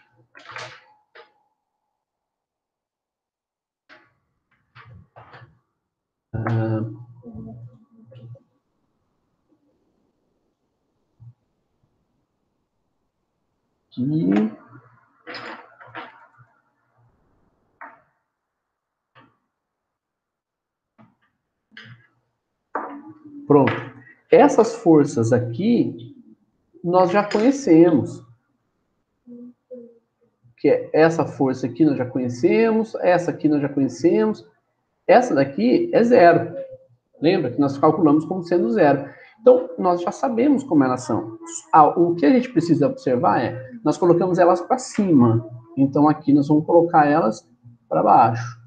Speaker 1: Aqui. Pronto. Essas forças aqui, nós já conhecemos. Que é essa força aqui nós já conhecemos, essa aqui nós já conhecemos, essa daqui é 0. Lembra que nós calculamos como sendo 0. Então, nós já sabemos como elas são. O que a gente precisa observar nós colocamos elas para cima. Então, aqui nós vamos colocar elas para baixo.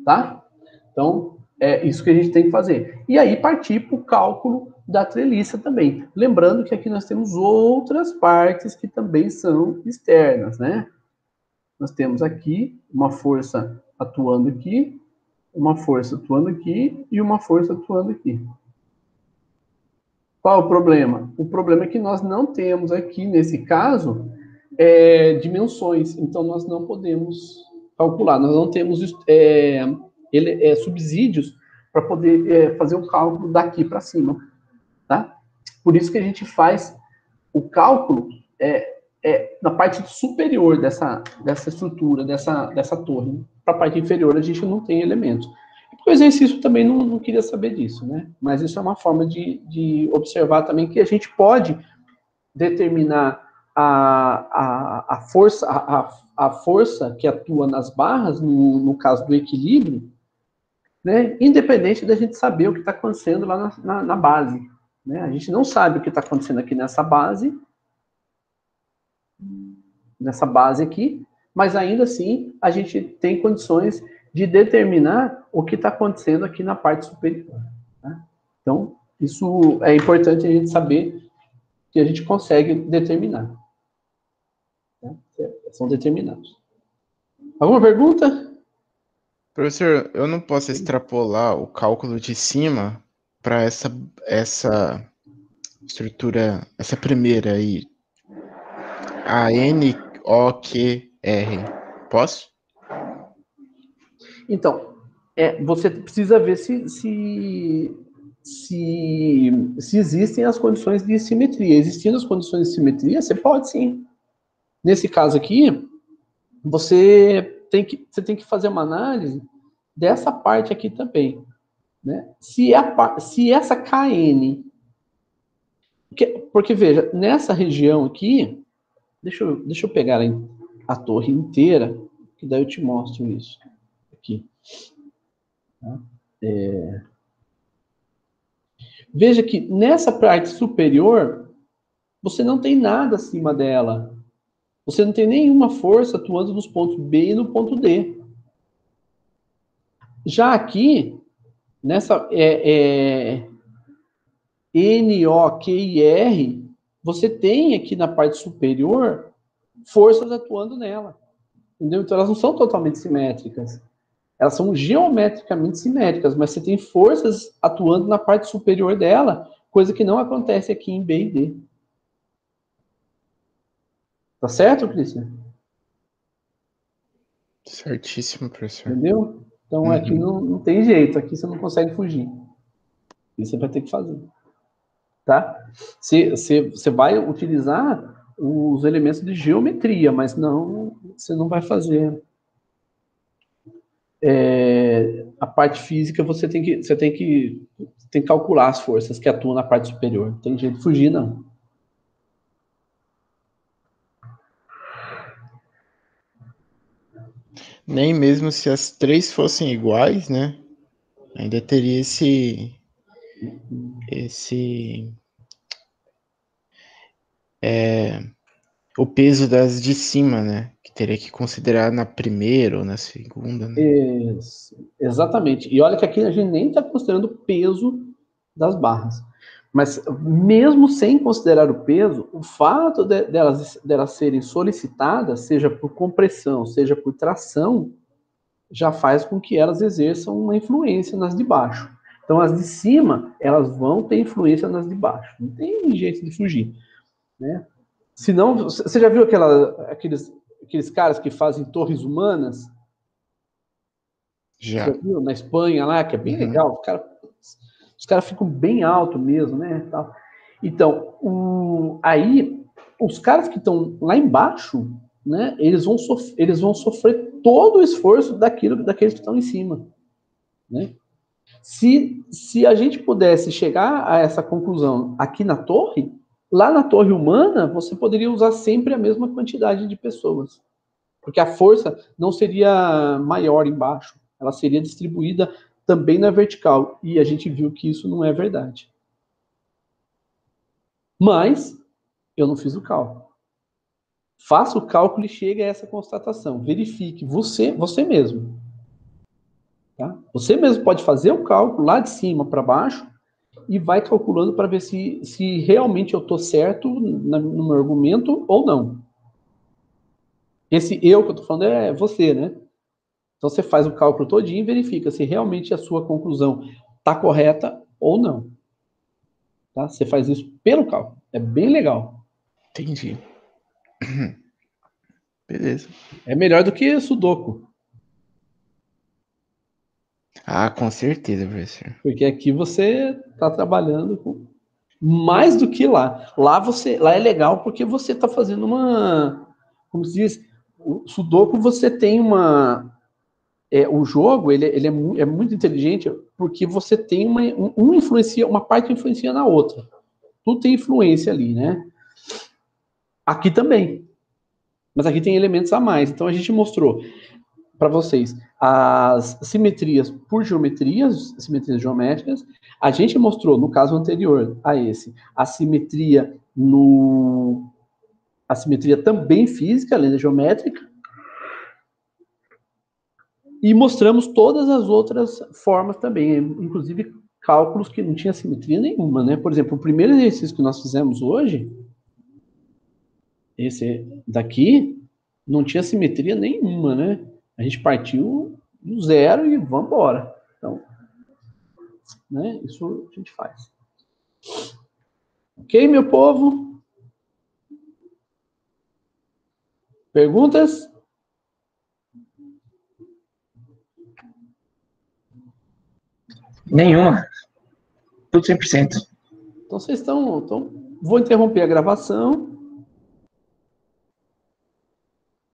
Speaker 1: Tá? Então, É isso que a gente tem que fazer. E aí partir para o cálculo da treliça também. Lembrando que aqui nós temos outras partes que também são externas, né? Nós temos aqui uma força atuando aqui, uma força atuando aqui e uma força atuando aqui. Qual o problema? O problema é que nós não temos aqui, nesse caso, dimensões. Então, nós não podemos calcular. Nós não temos subsídios para poder fazer o cálculo daqui para cima. Tá? Por isso que a gente faz o cálculo na parte superior dessa estrutura, dessa torre. Para a parte inferior, a gente não tem elementos. O exercício também não queria saber disso, né? Mas isso é uma forma de observar também que a gente pode determinar a força que atua nas barras, no caso do equilíbrio, né? Independente da gente saber o que está acontecendo lá na base. Né? A gente não sabe o que está acontecendo aqui nessa base aqui, mas ainda assim a gente tem condições de determinar o que está acontecendo aqui na parte superior. Tá? Então, isso é importante a gente saber que a gente consegue determinar. Tá? São determinados. Alguma pergunta?
Speaker 2: Professor, eu não posso extrapolar o cálculo de cima para essa estrutura, essa primeira aí, a NOQR. Posso?
Speaker 1: Então, você precisa ver se existem as condições de simetria. Existindo as condições de simetria, você pode sim. Nesse caso aqui, você tem que fazer uma análise dessa parte aqui também. Né? Se essa KN... Porque, veja, nessa região aqui, deixa eu pegar a torre inteira, que daí eu te mostro isso. Aqui. Tá? Veja que nessa parte superior, você não tem nada acima dela. Você não tem nenhuma força atuando nos pontos B e no ponto D. Já aqui, nessa N, O, Q e R, você tem aqui na parte superior forças atuando nela. Entendeu? Então elas não são totalmente simétricas. Elas são geometricamente simétricas, mas você tem forças atuando na parte superior dela, coisa que não acontece aqui em B e D. Tá certo, Cristian?
Speaker 2: Certíssimo, professor.
Speaker 1: Entendeu? Então aqui não tem jeito, aqui você não consegue fugir. Isso você vai ter que fazer. Tá? Você vai utilizar os elementos de geometria, mas não, você não vai fazer. A parte física você tem que calcular as forças que atuam na parte superior. Não tem jeito de fugir, não.
Speaker 2: Nem mesmo se as três fossem iguais, né? Ainda teria o peso das de cima, né? Que teria que considerar na primeira ou na segunda, né?
Speaker 1: Exatamente. E olha que aqui a gente nem está considerando o peso das barras. Mas mesmo sem considerar o peso, o fato delas serem solicitadas, seja por compressão, seja por tração, já faz com que elas exerçam uma influência nas de baixo. Então, as de cima, elas vão ter influência nas de baixo. Não tem jeito de fugir. Né? Senão, você já viu aqueles caras que fazem torres humanas?
Speaker 2: Já.
Speaker 1: Já viu? Na Espanha lá, que é bem legal. Os caras ficam bem alto mesmo, né? Então, aí, os caras que estão lá embaixo, né, eles vão sofrer todo o esforço daqueles que estão em cima. Né? Se a gente pudesse chegar a essa conclusão aqui na torre, lá na torre humana, você poderia usar sempre a mesma quantidade de pessoas. Porque a força não seria maior embaixo, ela seria distribuída também na vertical. E a gente viu que isso não é verdade. Mas eu não fiz o cálculo. Faça o cálculo e chegue a essa constatação. Verifique você mesmo. Tá? Você mesmo pode fazer o cálculo lá de cima para baixo e vai calculando para ver se realmente eu estou certo no meu argumento ou não. Esse eu que eu estou falando é você, né? Então você faz o cálculo todinho e verifica se realmente a sua conclusão está correta ou não. Tá? Você faz isso pelo cálculo. É bem legal.
Speaker 2: Entendi. Beleza.
Speaker 1: É melhor do que Sudoku.
Speaker 2: Ah, com certeza, professor.
Speaker 1: Porque aqui você está trabalhando com mais do que lá. Lá é legal porque você está fazendo uma, como se diz, o Sudoku você tem o jogo ele é muito inteligente porque você tem uma parte influencia na outra. Tudo tem influência ali, né? Aqui também. Mas aqui tem elementos a mais. Então a gente mostrou para vocês as simetrias por geometrias, simetrias geométricas. A gente mostrou, no caso anterior a esse, a simetria também física, além da geométrica. E mostramos todas as outras formas também, inclusive cálculos que não tinha simetria nenhuma, né? Por exemplo, o primeiro exercício que nós fizemos hoje, esse daqui, não tinha simetria nenhuma, né? A gente partiu do zero e vamos embora. Então, né? Isso a gente faz. Ok, meu povo? Perguntas?
Speaker 4: Nenhuma. Tudo 100%.
Speaker 1: Então, vocês estão... Vou interromper a gravação